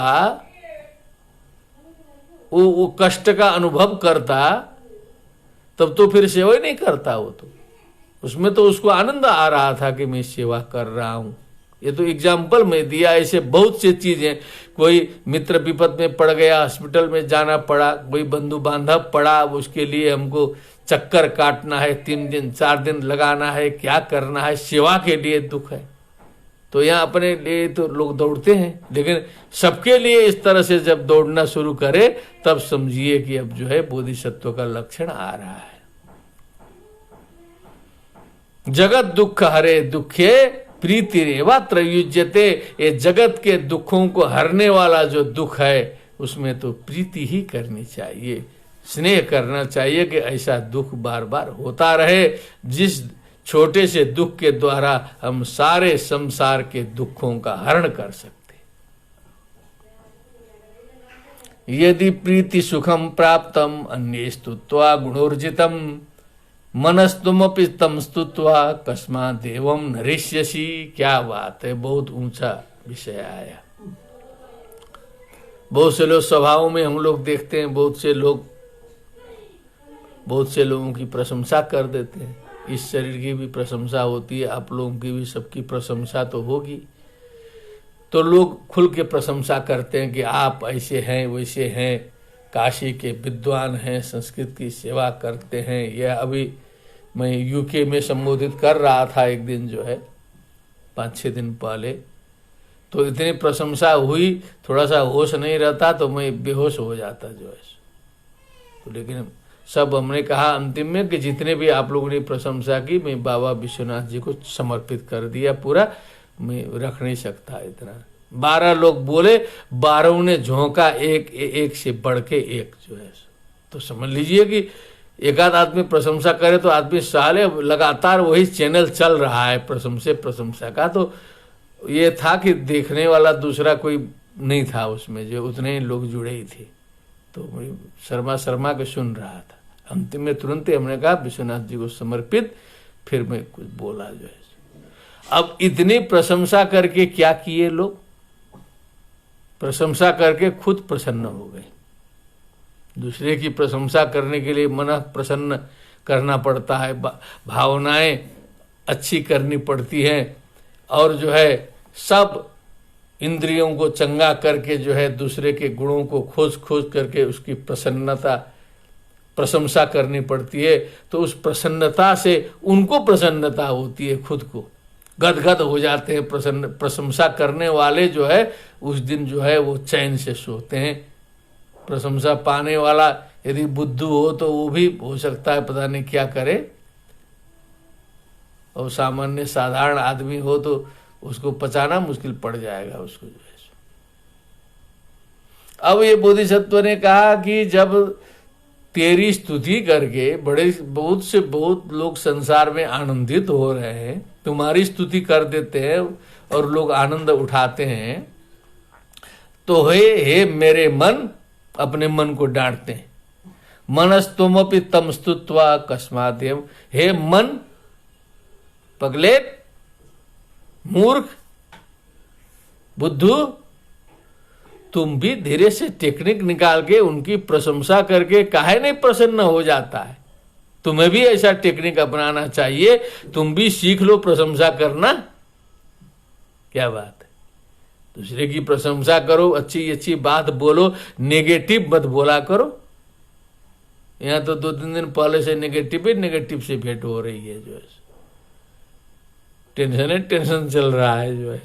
वो कष्ट का अनुभव करता, तब तो फिर सेवा ही नहीं करता वो तो। उसमें तो उसको आनंद आ रहा था कि मैं सेवा कर रहा हूं। ये तो एग्जाम्पल में दिया। ऐसे बहुत से चीजें, कोई मित्र विपद में पड़ गया, हॉस्पिटल में जाना पड़ा, कोई बंधु बांधव पड़ा, अब उसके लिए हमको चक्कर काटना है, 3 दिन 4 दिन लगाना है, क्या करना है, सेवा के लिए दुख है। तो यहाँ अपने लिए तो लोग दौड़ते हैं, लेकिन सबके लिए इस तरह से जब दौड़ना शुरू करे, तब समझिए कि अब जो है बोधिसत्व का लक्षण आ रहा है। जगत दुख हरे दुखे प्रीति रेवा त्रयुज्यते। ये जगत के दुखों को हरने वाला जो दुख है, उसमें तो प्रीति ही करनी चाहिए, स्नेह करना चाहिए कि ऐसा दुख बार बार होता रहे, जिस छोटे से दुख के द्वारा हम सारे संसार के दुखों का हरण कर सकते। यदि प्रीति सुखम प्राप्तम अन्ये स्तुत्वा गुणोर्जितम मनस्तुमपि तम स्तुत्वा कस्मात् देवम नरिष्यसि। क्या बात है, बहुत ऊंचा विषय आया। बहुत से लोग स्वभाव में हम लोग देखते हैं, बहुत से लोगों की प्रशंसा कर देते हैं। इस शरीर की भी प्रशंसा होती है, आप लोगों की भी, सबकी प्रशंसा तो होगी। तो लोग खुल के प्रशंसा करते हैं कि आप ऐसे हैं, वैसे हैं, काशी के विद्वान हैं, संस्कृत की सेवा करते हैं। यह अभी मैं यूके में संबोधित कर रहा था एक दिन, जो है 5-6 दिन पहले, तो इतनी प्रशंसा हुई, थोड़ा सा होश नहीं रहता तो मैं बेहोश हो जाता जो है। तो लेकिन सब हमने कहा अंतिम में कि जितने भी आप लोगों ने प्रशंसा की, मैं बाबा विश्वनाथ जी को समर्पित कर दिया पूरा, मैं रख नहीं सकता इतना। 12 लोग बोले, 12 ने झोंका, एक से बढ़ के एक जो है। तो समझ लीजिए कि एक आध आदमी प्रशंसा करे तो आदमी साले लगातार वही चैनल चल रहा है प्रशंसा का। तो ये था कि देखने वाला दूसरा कोई नहीं था उसमें, जो उतने ही लोग जुड़े ही थे। तो मैं शर्मा के सुन रहा था। अंतिम में तुरंत ही हमने कहा विश्वनाथ जी को समर्पित, फिर मैं कुछ बोला जो है। अब इतनी प्रशंसा करके क्या किए लोग, प्रशंसा करके खुद प्रसन्न हो गए। दूसरे की प्रशंसा करने के लिए मन प्रसन्न करना पड़ता है, भावनाएं अच्छी करनी पड़ती हैं, और जो है सब इंद्रियों को चंगा करके जो है दूसरे के गुणों को खोज करके उसकी प्रशंसा करनी पड़ती है। तो उस प्रसन्नता से उनको प्रसन्नता होती है, खुद को गदगद हो जाते हैं। प्रशंसा करने वाले जो है उस दिन जो है वो चैन से सोते हैं। प्रशंसा पाने वाला यदि बुद्धू हो तो वो भी हो सकता है पता नहीं क्या करे, और सामान्य साधारण आदमी हो तो उसको पचाना मुश्किल पड़ जाएगा उसको जो है। अब ये बोधिसत्व ने कहा कि जब तेरी स्तुति करके बहुत लोग संसार में आनंदित हो रहे हैं, तुम्हारी स्तुति कर देते हैं और लोग आनंद उठाते हैं, तो हे मेरे मन, अपने मन को डांटते हैं। मनस्तुमपि तम स्तुत्वा कस्मात् देवम। हे मन, पगलेट, मूर्ख, बुद्धू, तुम भी धीरे से टेक्निक निकाल के उनकी प्रशंसा करके काहे नहीं प्रसन्न हो जाता है। तुम्हें भी ऐसा टेक्निक अपनाना चाहिए, तुम भी सीख लो प्रशंसा करना। क्या बात है, दूसरे की प्रशंसा करो, अच्छी अच्छी बात बोलो, नेगेटिव मत बोला करो। यहाँ तो 2-3 दिन पहले से नेगेटिव से भेंट हो रही है जो है। टेंशन चल रहा है जो है,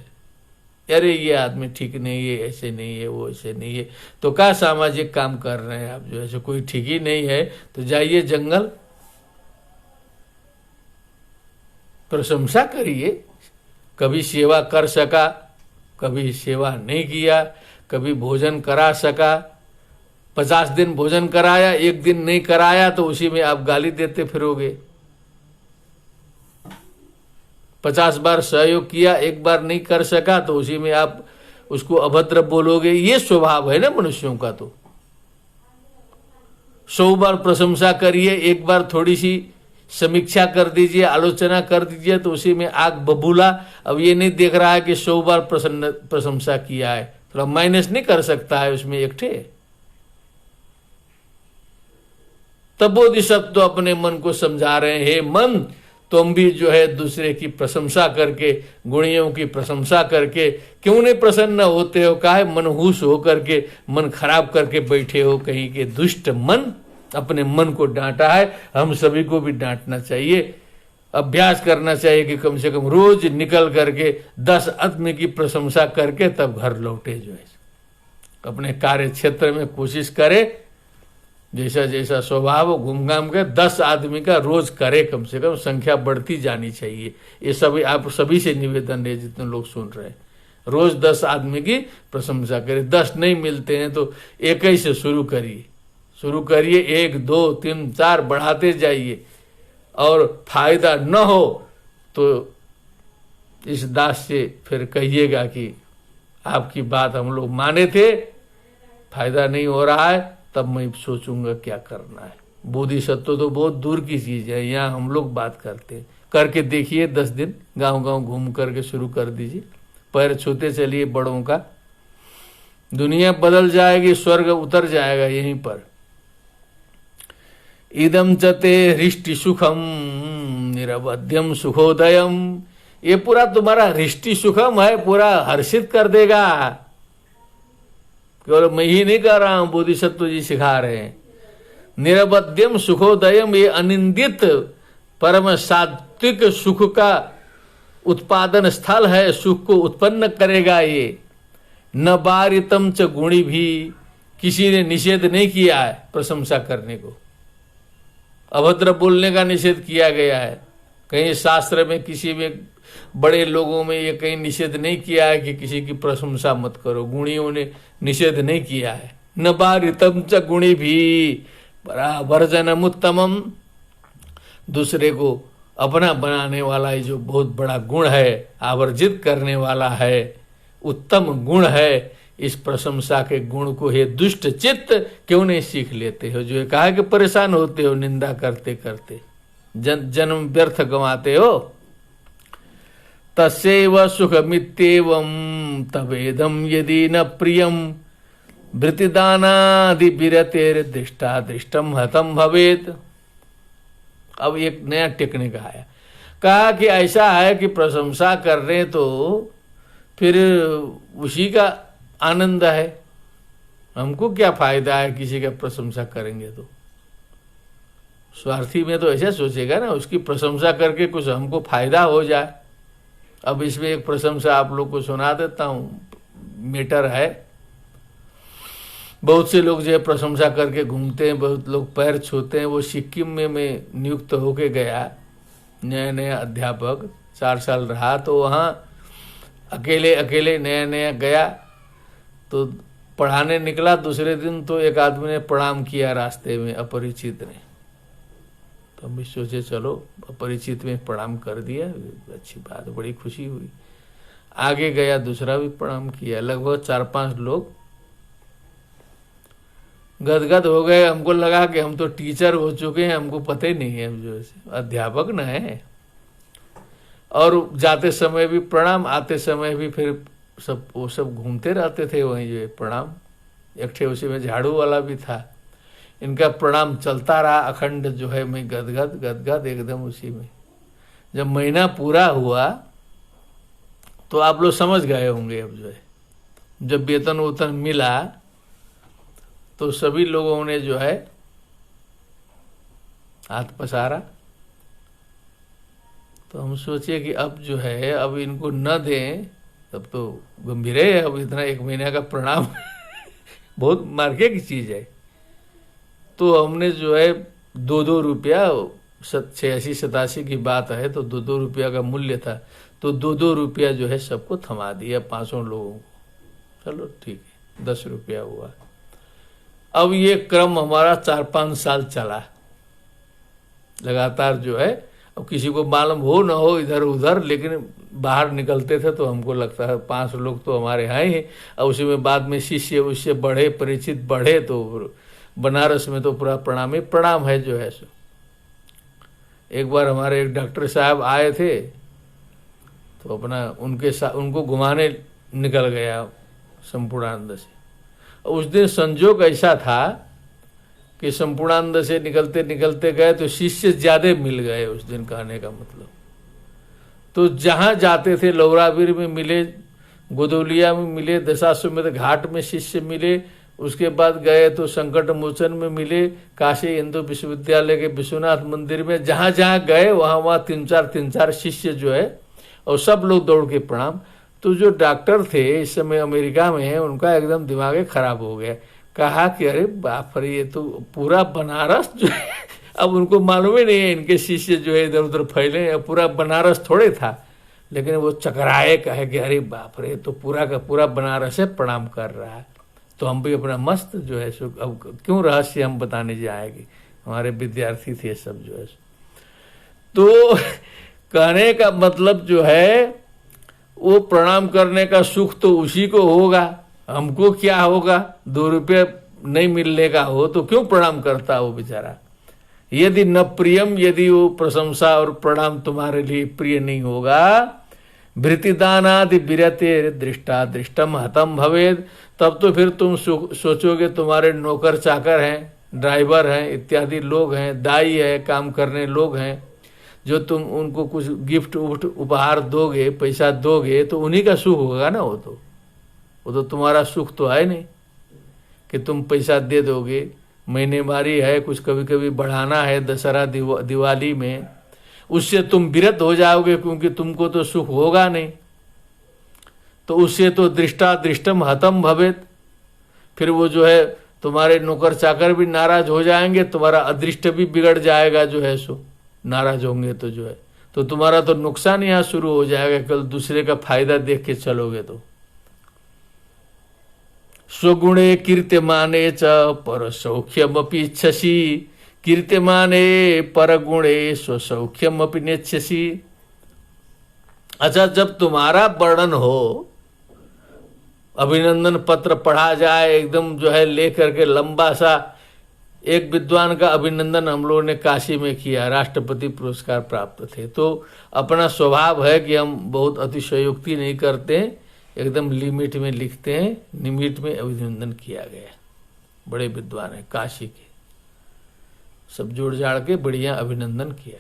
अरे ये आदमी ठीक नहीं है, ऐसे नहीं है, वो ऐसे नहीं है। तो क्या सामाजिक काम कर रहे हैं आप जो है, कोई ठीक ही नहीं है तो जाइए जंगल, प्रशंसा करिए। कभी सेवा कर सका, कभी सेवा नहीं किया, कभी भोजन करा सका, 50 दिन भोजन कराया, 1 दिन नहीं कराया तो उसी में आप गाली देते फिरोगे। 50 बार सहयोग किया, 1 बार नहीं कर सका तो उसी में आप उसको अभद्र बोलोगे। ये स्वभाव है ना मनुष्यों का। तो 100 बार प्रशंसा करिए, 1 बार थोड़ी सी समीक्षा कर दीजिए, आलोचना कर दीजिए, तो उसी में आग बबूला। अब ये नहीं देख रहा है कि 100 बार प्रशंसा किया है, थोड़ा माइनस नहीं कर सकता है उसमें एक ठे। तब बोधिसत्व तो अपने मन को समझा रहे हैं, हे मन, तुम भी जो है दूसरे की प्रशंसा करके, गुणियों की प्रशंसा करके क्यों नहीं प्रसन्न होते हो? काहे मनहूस हो करके, मन खराब करके बैठे हो? कहीं के दुष्ट मन, अपने मन को डांटा है। हम सभी को भी डांटना चाहिए, अभ्यास करना चाहिए कि कम से कम रोज निकल करके 10 आदमी की प्रशंसा करके तब घर लौटे। जो है अपने कार्य क्षेत्र में कोशिश करे, जैसा जैसा स्वभाव हो, घूम घाम के 10 आदमी का रोज करे, कम से कम संख्या बढ़ती जानी चाहिए। ये सभी आप सभी से निवेदन है, जितने लोग सुन रहे हैं, रोज 10 आदमी की प्रशंसा करें। 10 नहीं मिलते हैं तो 1 ही से शुरू करिए, 1, 2, 3, 4 बढ़ाते जाइए। और फायदा न हो तो इस दास से फिर कहिएगा कि आपकी बात हम लोग माने थे, फायदा नहीं हो रहा है, तब मैं सोचूंगा क्या करना है। बोधिसत्व तो बहुत दूर की चीज है, यहाँ हम लोग बात करते हैं। करके देखिए 10 दिन, गांव-गांव घूम करके शुरू कर दीजिए, पैर छूते चलिए बड़ों का, दुनिया बदल जाएगी, स्वर्ग उतर जाएगा यहीं पर। इदम चते हृष्टि सुखम निरवध्यम सुखोदयम, ये पूरा तुम्हारा हृष्टि सुखम है, पूरा हर्षित कर देगा। केवल मैं ही नहीं कर रहा हूं, बोधिसत्व जी सिखा रहे हैं। निरवध्यम सुखोदयम, ये अनिंदित परम सात्विक सुख का उत्पादन स्थल है, सुख को उत्पन्न करेगा ये। न बारितम च गुणी भी, किसी ने निषेध नहीं किया है प्रशंसा करने को, अभद्र बोलने का निषेध किया गया है। कहीं शास्त्र में किसी में बड़े लोगों में ये कहीं निषेध नहीं किया है कि किसी की प्रशंसा मत करो, गुणियों ने निषेध नहीं किया है। न बारितम च गुणी भी वर्जनम उत्तमम, दूसरे को अपना बनाने वाला ये जो बहुत बड़ा गुण है, आवर्जित करने वाला है, उत्तम गुण है। इस प्रशंसा के गुण को हे दुष्ट चित्त क्यों नहीं सीख लेते हो? जो कहा कि परेशान होते हो निंदा करते करते, जन्म व्यर्थ गंवाते हो। तस्यैव सुखमित्येवं तवेदं यदि न प्रियं वृत्तिदानादि विरतेर दृष्टा दृष्टम हतम भवेत। अब एक नया टेक्निक आया, कहा कि ऐसा है कि प्रशंसा कर रहे तो फिर उसी का आनंद है, हमको क्या फायदा है किसी का प्रशंसा करेंगे तो? स्वार्थी में तो ऐसा सोचेगा ना, उसकी प्रशंसा करके कुछ हमको फायदा हो जाए। अब इसमें एक प्रशंसा आप लोग को सुना देता हूँ, मैटर है। बहुत से लोग जो है प्रशंसा करके घूमते हैं, बहुत लोग पैर छूते हैं। वो सिक्किम में मैं नियुक्त होके गया, नया नया अध्यापक, 4 साल रहा, तो वहाँ अकेले अकेले नया नया गया तो पढ़ाने निकला। दूसरे दिन तो एक आदमी ने प्रणाम किया रास्ते में, अपरिचित ने। तो हम भी सोचे चलो अपरिचित में प्रणाम कर दिया, अच्छी बात, बड़ी खुशी हुई। आगे गया, दूसरा भी प्रणाम किया। लगभग 4-5 लोग गदगद हो गए। हमको लगा कि हम तो टीचर हो चुके हैं, हमको पता ही नहीं है, हम जो अध्यापक न है। और जाते समय भी प्रणाम, आते समय भी फिर वो सब घूमते रहते थे वहीं जो प्रणाम। एक ठे उसी में झाड़ू वाला भी था। इनका प्रणाम चलता रहा अखंड, जो है मैं गदगद गदगद एकदम उसी में। जब महीना पूरा हुआ तो आप लोग समझ गए होंगे, अब जो है जब वेतन वेतन मिला तो सभी लोगों ने जो है हाथ पसारा। तो हम सोचे कि अब जो है अब इनको न दें, तब तो गंभीर है। अब इतना 1 महीने का प्रणाम बहुत मार्के की चीज है। तो हमने जो है 2-2 रुपया, 86-87 की बात है, तो 2-2 रुपया का मूल्य था, तो 2-2 रुपया जो है सबको थमा दिया 500 लोगों को। चलो ठीक है, 10 रुपया हुआ। अब ये क्रम हमारा 4-5 साल चला लगातार जो है। अब किसी को मालूम हो न हो इधर उधर, लेकिन बाहर निकलते थे तो हमको लगता है 5 लोग तो हमारे हैं ही। और उसी में बाद में शिष्य उससे बढ़े, परिचित बढ़े, तो बनारस में तो पूरा प्रणाम ही प्रणाम है जो है सो। एक बार हमारे एक डॉक्टर साहब आए थे, तो अपना उनके साथ उनको घुमाने निकल गया संपूर्णानंद से। उस दिन संजोग ऐसा था कि संपूर्णानंद से निकलते निकलते गए तो शिष्य ज्यादा मिल गए उस दिन, कहने का मतलब। तो जहां जाते थे, लौरावीर में मिले, गोदौलिया में मिले, दशाश्वमेध घाट में शिष्य मिले, उसके बाद गए तो संकट मोचन में मिले, काशी हिंदू विश्वविद्यालय के विश्वनाथ मंदिर में, जहां जहां गए वहां वहां तीन चार शिष्य जो है, और सब लोग दौड़ के प्रणाम। तो जो डॉक्टर थे इस समय अमेरिका में है, उनका एकदम दिमाग खराब हो गया। कहा कि अरे बाप रे, ये तो पूरा बनारस जो है, अब उनको मालूम ही नहीं है इनके शिष्य जो है इधर उधर फैले, पूरा बनारस थोड़े था, लेकिन वो चकराए, कहे कि अरे बाप रे, तो पूरा का पूरा बनारस है प्रणाम कर रहा है। तो हम भी अपना मस्त जो है सो, अब क्यों रहस्य हम बताने जाएंगे, हमारे विद्यार्थी थे सब जो है। तो कहने का मतलब जो है, वो प्रणाम करने का सुख तो उसी को होगा, हमको क्या होगा? 2 रुपये नहीं मिलने का हो तो क्यों प्रणाम करता वो बेचारा? यदि न प्रियम, यदि वो प्रशंसा और प्रणाम तुम्हारे लिए प्रिय नहीं होगा, भृतिदानादि विरते दृष्टा दृष्टम हतम भवेद, तब तो फिर तुम सोचोगे तुम्हारे नौकर चाकर हैं, ड्राइवर हैं, इत्यादि लोग हैं, दाई है, काम करने लोग हैं, जो तुम उनको कुछ गिफ्ट उफ्ट उपहार दोगे, पैसा दोगे, तो उन्हीं का सुख होगा ना। वो तो तुम्हारा सुख तो है नहीं कि तुम पैसा दे दोगे। महीनेवारी है, कुछ कभी कभी बढ़ाना है दशहरा दिवाली में, उससे तुम विरत हो जाओगे, क्योंकि तुमको तो सुख होगा नहीं। तो उससे तो दृष्टा दृष्टम हतम भवेत, फिर वो जो है तुम्हारे नौकर चाकर भी नाराज हो जाएंगे, तुम्हारा अदृष्ट भी बिगड़ जाएगा जो है सो, नाराज होंगे तो जो है, तो तुम्हारा तो नुकसान यहाँ शुरू हो जाएगा, कल दूसरे का फायदा देख के चलोगे तो। स्वगुणे कीर्त्यमाने च पर सौख्यमपि इच्छसि, कीर्त्यमाने पर गुणे स्वसौख्यमपि नेच्छसि। अच्छा, जब तुम्हारा वर्णन हो, अभिनंदन पत्र पढ़ा जाए एकदम जो है लेकर के लंबा सा, एक विद्वान का अभिनंदन हम लोगों ने काशी में किया, राष्ट्रपति पुरस्कार प्राप्त थे। तो अपना स्वभाव है कि हम बहुत अतिशयोक्ति नहीं करते हैं, एकदम लिमिट में लिखते हैं, निमिट में अभिनंदन किया गया। बड़े विद्वान है काशी के, सब जोड़ जाड़ के बढ़िया अभिनंदन किया।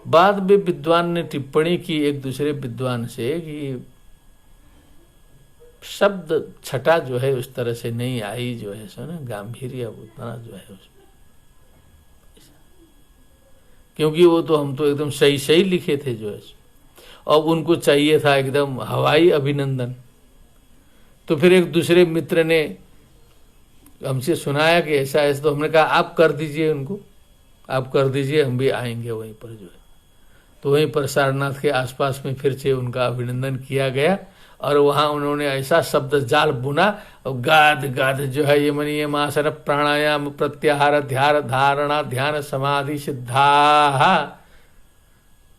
बाद में विद्वान ने टिप्पणी की एक दूसरे विद्वान से कि शब्द छटा जो है उस तरह से नहीं आई, जो है सो ना गांभीर्य उतना जो है उसमें, क्योंकि वो तो हम तो एकदम सही सही लिखे थे जो है, और उनको चाहिए था एकदम हवाई अभिनंदन। तो फिर एक दूसरे मित्र ने हमसे सुनाया कि ऐसा ऐसा, तो हमने कहा आप कर दीजिए, उनको आप कर दीजिए, हम भी आएंगे वहीं पर जो है। तो वहीं पर सारनाथ के आसपास में फिर से उनका अभिनंदन किया गया, और वहाँ उन्होंने ऐसा शब्द जाल बुना, और गाद गाद जो है ये मनी आसन प्राणायाम प्रत्याहार ध्यान धारणा ध्यान समाधि सिद्धा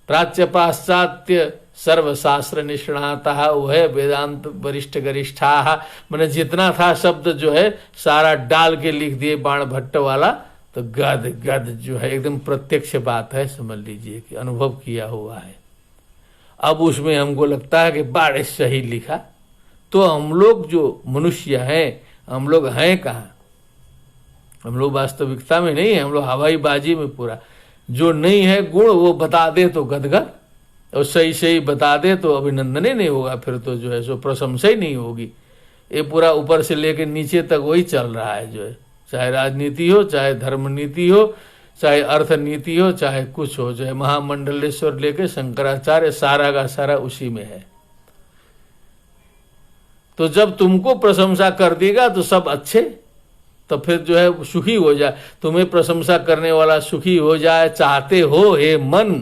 प्राच्य पाश्चात्य सर्वशास्त्र निष्णाता वह वेदांत वरिष्ठ गरिष्ठा, मैंने जितना था शब्द जो है सारा डाल के लिख दिए बाण भट्ट वाला। तो गद गद जो है एकदम प्रत्यक्ष बात है, समझ लीजिए कि अनुभव किया हुआ है। अब उसमें हमको लगता है कि बड़े सही लिखा। तो हम लोग जो मनुष्य हैं, हम लोग हैं कहाँ? हम लोग वास्तविकता में नहीं है, हम लोग हवाई बाजी में पूरा। जो नहीं है गुण वो बता दे तो गदगद, और सही सही बता दे तो अभिनंदन ही नहीं होगा, फिर तो जो है सो प्रशंसा ही नहीं होगी। ये पूरा ऊपर से लेकर नीचे तक वही चल रहा है जो है, चाहे राजनीति हो, चाहे धर्म नीति हो, चाहे अर्थ नीति हो, चाहे कुछ हो, चाहे महामंडलेश्वर लेके शंकराचार्य, सारा का सारा उसी में है। तो जब तुमको प्रशंसा कर देगा तो सब अच्छे, तो फिर जो है सुखी हो जाए, तुम्हें प्रशंसा करने वाला सुखी हो जाए, चाहते हो हे मन।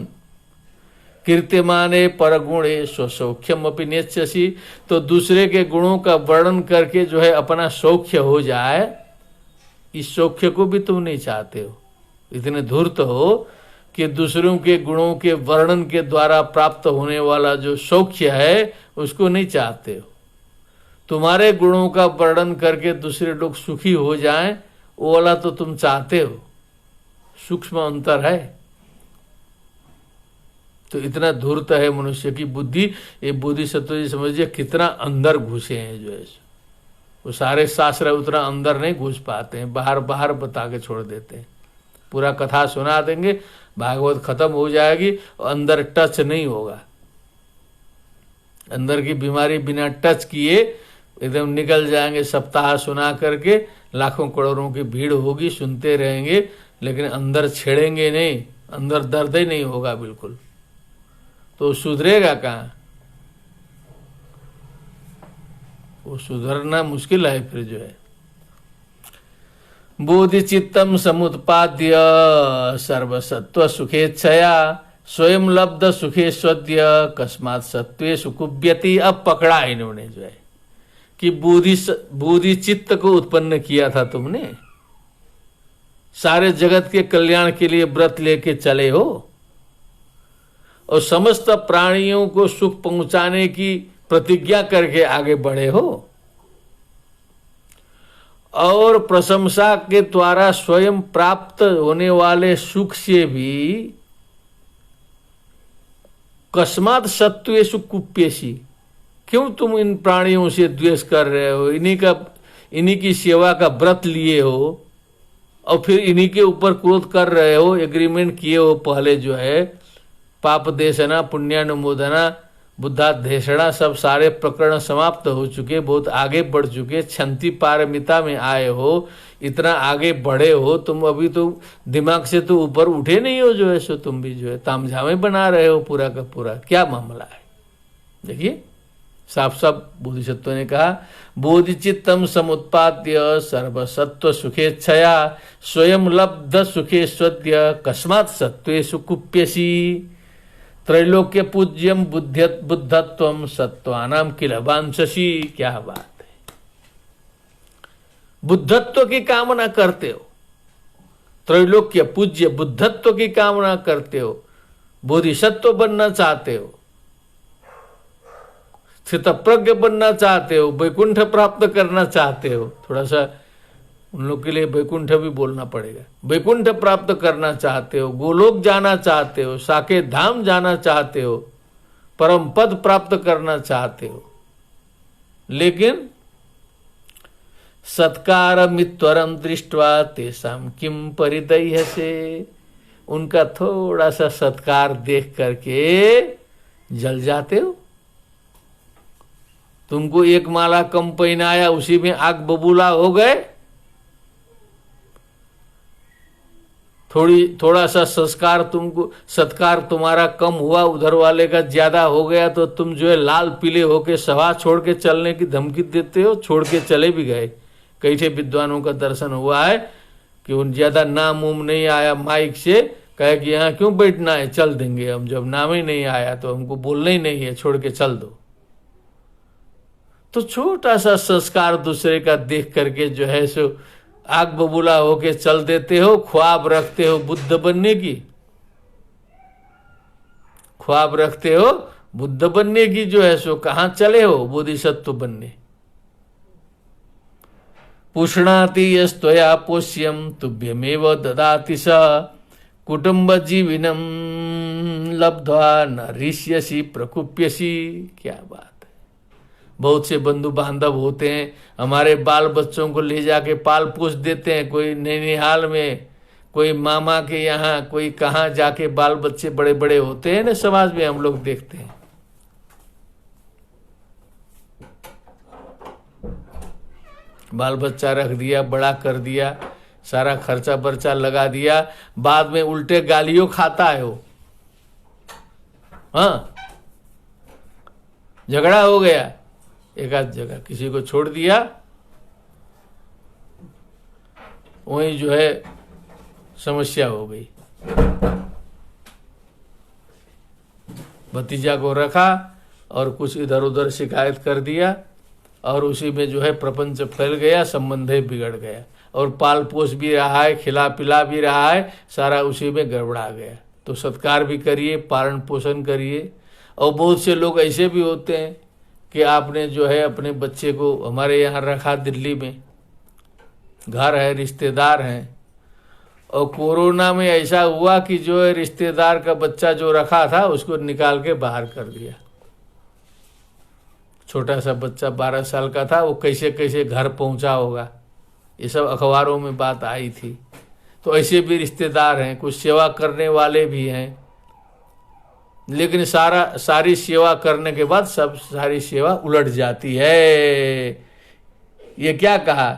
कीर्त्यमाने परगुणे स्वसौख्यम अपि नेच्छसि, तो दूसरे के गुणों का वर्णन करके जो है अपना सौख्य हो जाए, इस सौख्य को भी तुम नहीं चाहते हो। इतने धूर्त हो कि दूसरों के गुणों के वर्णन के द्वारा प्राप्त होने वाला जो सौख्य है उसको नहीं चाहते हो। तुम्हारे गुणों का वर्णन करके दूसरे लोग सुखी हो जाएं, वो वाला तो तुम चाहते हो। सूक्ष्म अंतर है। तो इतना धूर्त है मनुष्य की बुद्धि। ये बोधिसत्व जी समझिए कितना अंदर घुसे हैं जो है। वो सारे शास्त्र उतना अंदर नहीं घुस पाते हैं, बाहर बाहर बता के छोड़ देते हैं। पूरा कथा सुना देंगे, भागवत खत्म हो जाएगी और अंदर टच नहीं होगा। अंदर की बीमारी बिना टच किए एकदम निकल जाएंगे। सप्ताह सुना करके लाखों करोड़ों की भीड़ होगी, सुनते रहेंगे, लेकिन अंदर छेड़ेंगे नहीं, अंदर दर्द ही नहीं होगा बिल्कुल। तो सुधरेगा कहाँ? वो सुधरना मुश्किल है फिर जो है। बोधिचित्तम समुत्पाद्य सर्वसत्व सुखेच्छया स्वयं लब्ध सुखेश्वद्य कस्मात् सत्वे सुकुब्यति। अब पकड़ा इन्होंने जो है कि बोधि चित्त को उत्पन्न किया था तुमने, सारे जगत के कल्याण के लिए व्रत लेके चले हो और समस्त प्राणियों को सुख पहुंचाने की प्रतिज्ञा करके आगे बढ़े हो और प्रशंसा के द्वारा स्वयं प्राप्त होने वाले सुख से भी कस्मात् सत्वेषु कुप्यसि, क्यों तुम इन प्राणियों से द्वेष कर रहे हो? इन्हीं की सेवा का व्रत लिए हो और फिर इन्हीं के ऊपर क्रोध कर रहे हो। एग्रीमेंट किए हो पहले जो है, पाप देशना पुण्यानुमोदना बुद्धाध्यक्षणा सब सारे प्रकरण समाप्त हो चुके, बहुत आगे बढ़ चुके, क्षंति पारमिता में आए हो, इतना आगे बढ़े हो तुम। अभी तो दिमाग से तो ऊपर उठे नहीं हो जो है, सो तुम भी जो है तामझामे बना रहे हो पूरा का पूरा। क्या मामला है? देखिए साफ साफ बोधिसत्व ने कहा, बोधिचित्तम समुत्पाद्य सर्वसत्व सुखेच्छया स्वयं लब्ध सुखेश्वद्य कस्मात् सत्वेषु कुप्यसि त्रैलोक्य पूज्यम बुद्धत्वम सत्वानाम किल वांछसि। क्या बात है, बुद्धत्व की कामना करते हो, त्रैलोक्य पूज्य बुद्धत्व की कामना करते हो, बोधिसत्व बनना चाहते हो, स्थितप्रज्ञ बनना चाहते हो, वैकुंठ प्राप्त करना चाहते हो। थोड़ा सा उन लोग के लिए वैकुंठ भी बोलना पड़ेगा। वैकुंठ प्राप्त करना चाहते हो, गोलोक जाना चाहते हो, साकेत धाम जाना चाहते हो, परम पद प्राप्त करना चाहते हो, लेकिन सत्कारमित्वरम दृष्ट्वा तेषां किम परिदह्यसे, उनका थोड़ा सा सत्कार देख करके जल जाते हो। तुमको एक माला कम पहनाया, उसी में आग बबूला हो गए। थोड़ा सा संस्कार तुमको, सत्कार तुम्हारा कम हुआ, उधर वाले का ज्यादा हो गया, तो तुम जो है लाल पीले होके सभा छोड़ के चलने की धमकी देते हो। छोड़ के चले भी गए। कई ठे विद्वानों का दर्शन हुआ है कि उन ज्यादा नाम उम नहीं आया माइक से, कहे कि यहाँ क्यों बैठना है, चल देंगे हम। जब नाम ही नहीं आया तो हमको बोलना ही नहीं है, छोड़ के चल दो। तो छोटा सा संस्कार दूसरे का देख करके जो है सो आग बबूला होके चल देते हो। ख्वाब रखते हो बुद्ध बनने की, ख्वाब रखते हो बुद्ध बनने की जो है सो कहां चले हो? बोधिसत्व बनने। पुष्णाति यस्त्वया पोष्यम तुभ्यमेव ददाति स कुटुंब जीविनम लब्ध्वा न ऋष्यसि प्रकुप्यसि। क्या बात। बहुत से बंधु बांधव होते हैं, हमारे बाल बच्चों को ले जाके पाल पोस देते हैं। कोई नैनीहाल में, कोई मामा के यहाँ, कोई कहाँ जाके बाल बच्चे बड़े बड़े होते हैं ना, समाज में हम लोग देखते हैं। बाल बच्चा रख दिया, बड़ा कर दिया, सारा खर्चा बर्चा लगा दिया, बाद में उल्टे गालियों खाता है वो। हाँ, झगड़ा हो गया एक आध जगह, किसी को छोड़ दिया, वही जो है समस्या हो गई। भतीजा को रखा और कुछ इधर उधर शिकायत कर दिया और उसी में जो है प्रपंच फैल गया, संबंध ही बिगड़ गया और पाल पोस भी रहा है, खिला पिला भी रहा है, सारा उसी में गड़बड़ा गया। तो सत्कार भी करिए, पालन पोषण करिए। और बहुत से लोग ऐसे भी होते हैं कि आपने जो है अपने बच्चे को हमारे यहाँ रखा, दिल्ली में घर है, रिश्तेदार हैं, और कोरोना में ऐसा हुआ कि जो है रिश्तेदार का बच्चा जो रखा था उसको निकाल के बाहर कर दिया। छोटा सा बच्चा 12 साल का था, वो कैसे कैसे घर पहुंचा होगा, ये सब अखबारों में बात आई थी। तो ऐसे भी रिश्तेदार हैं, कुछ सेवा करने वाले भी हैं, लेकिन सारी सेवा करने के बाद सब सारी सेवा उलट जाती है। ये क्या कहा,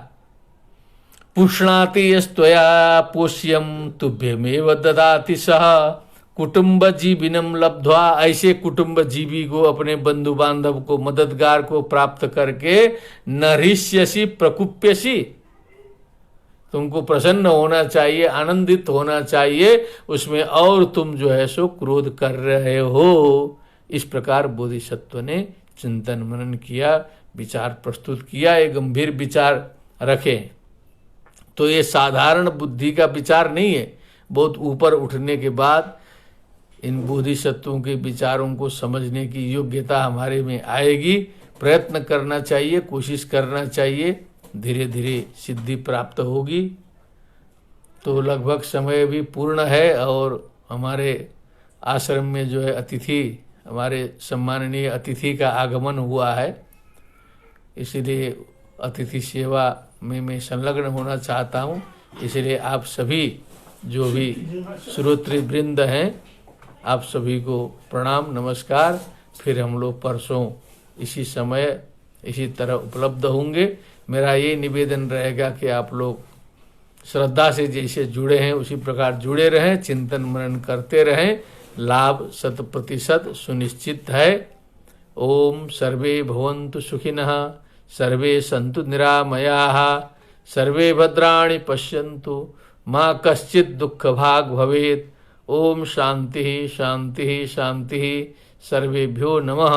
पुष्णाति यस्त्वया पोष्यम तुभ्यमेव ददाति सह कुटुंब जीविनम लब्ध्वा। ऐसे कुटुंब जीवी को, अपने बंधु बांधव को, मददगार को प्राप्त करके नरिष्यसि प्रकुप्यसि, तुमको प्रसन्न होना चाहिए, आनंदित होना चाहिए, उसमें और तुम जो है सो क्रोध कर रहे हो। इस प्रकार बोधिसत्व ने चिंतन मनन किया, विचार प्रस्तुत किया, ये गंभीर विचार रखे। तो ये साधारण बुद्धि का विचार नहीं है, बहुत ऊपर उठने के बाद इन बोधिसत्वों के विचारों को समझने की योग्यता हमारे में आएगी। प्रयत्न करना चाहिए, कोशिश करना चाहिए, धीरे धीरे सिद्धि प्राप्त होगी। तो लगभग समय भी पूर्ण है और हमारे आश्रम में जो है अतिथि, हमारे सम्माननीय अतिथि का आगमन हुआ है, इसलिए अतिथि सेवा में मैं संलग्न होना चाहता हूँ। इसलिए आप सभी जो भी श्रोतृवृंद हैं, आप सभी को प्रणाम नमस्कार। फिर हम लोग परसों इसी समय इसी तरह उपलब्ध होंगे। मेरा ये निवेदन रहेगा कि आप लोग श्रद्धा से जैसे जुड़े हैं उसी प्रकार जुड़े रहें, चिंतन मनन करते रहें, लाभ 100% सुनिश्चित है। ओम सर्वे भवन्तु सुखिनः, सर्वे सन्तु निरामयाः, सर्वे भद्राणि पश्यन्तु, मा कश्चित् दुःखभाग् भवेत्। ओम शांति शांति शांति। सर्वेभ्यो नमः।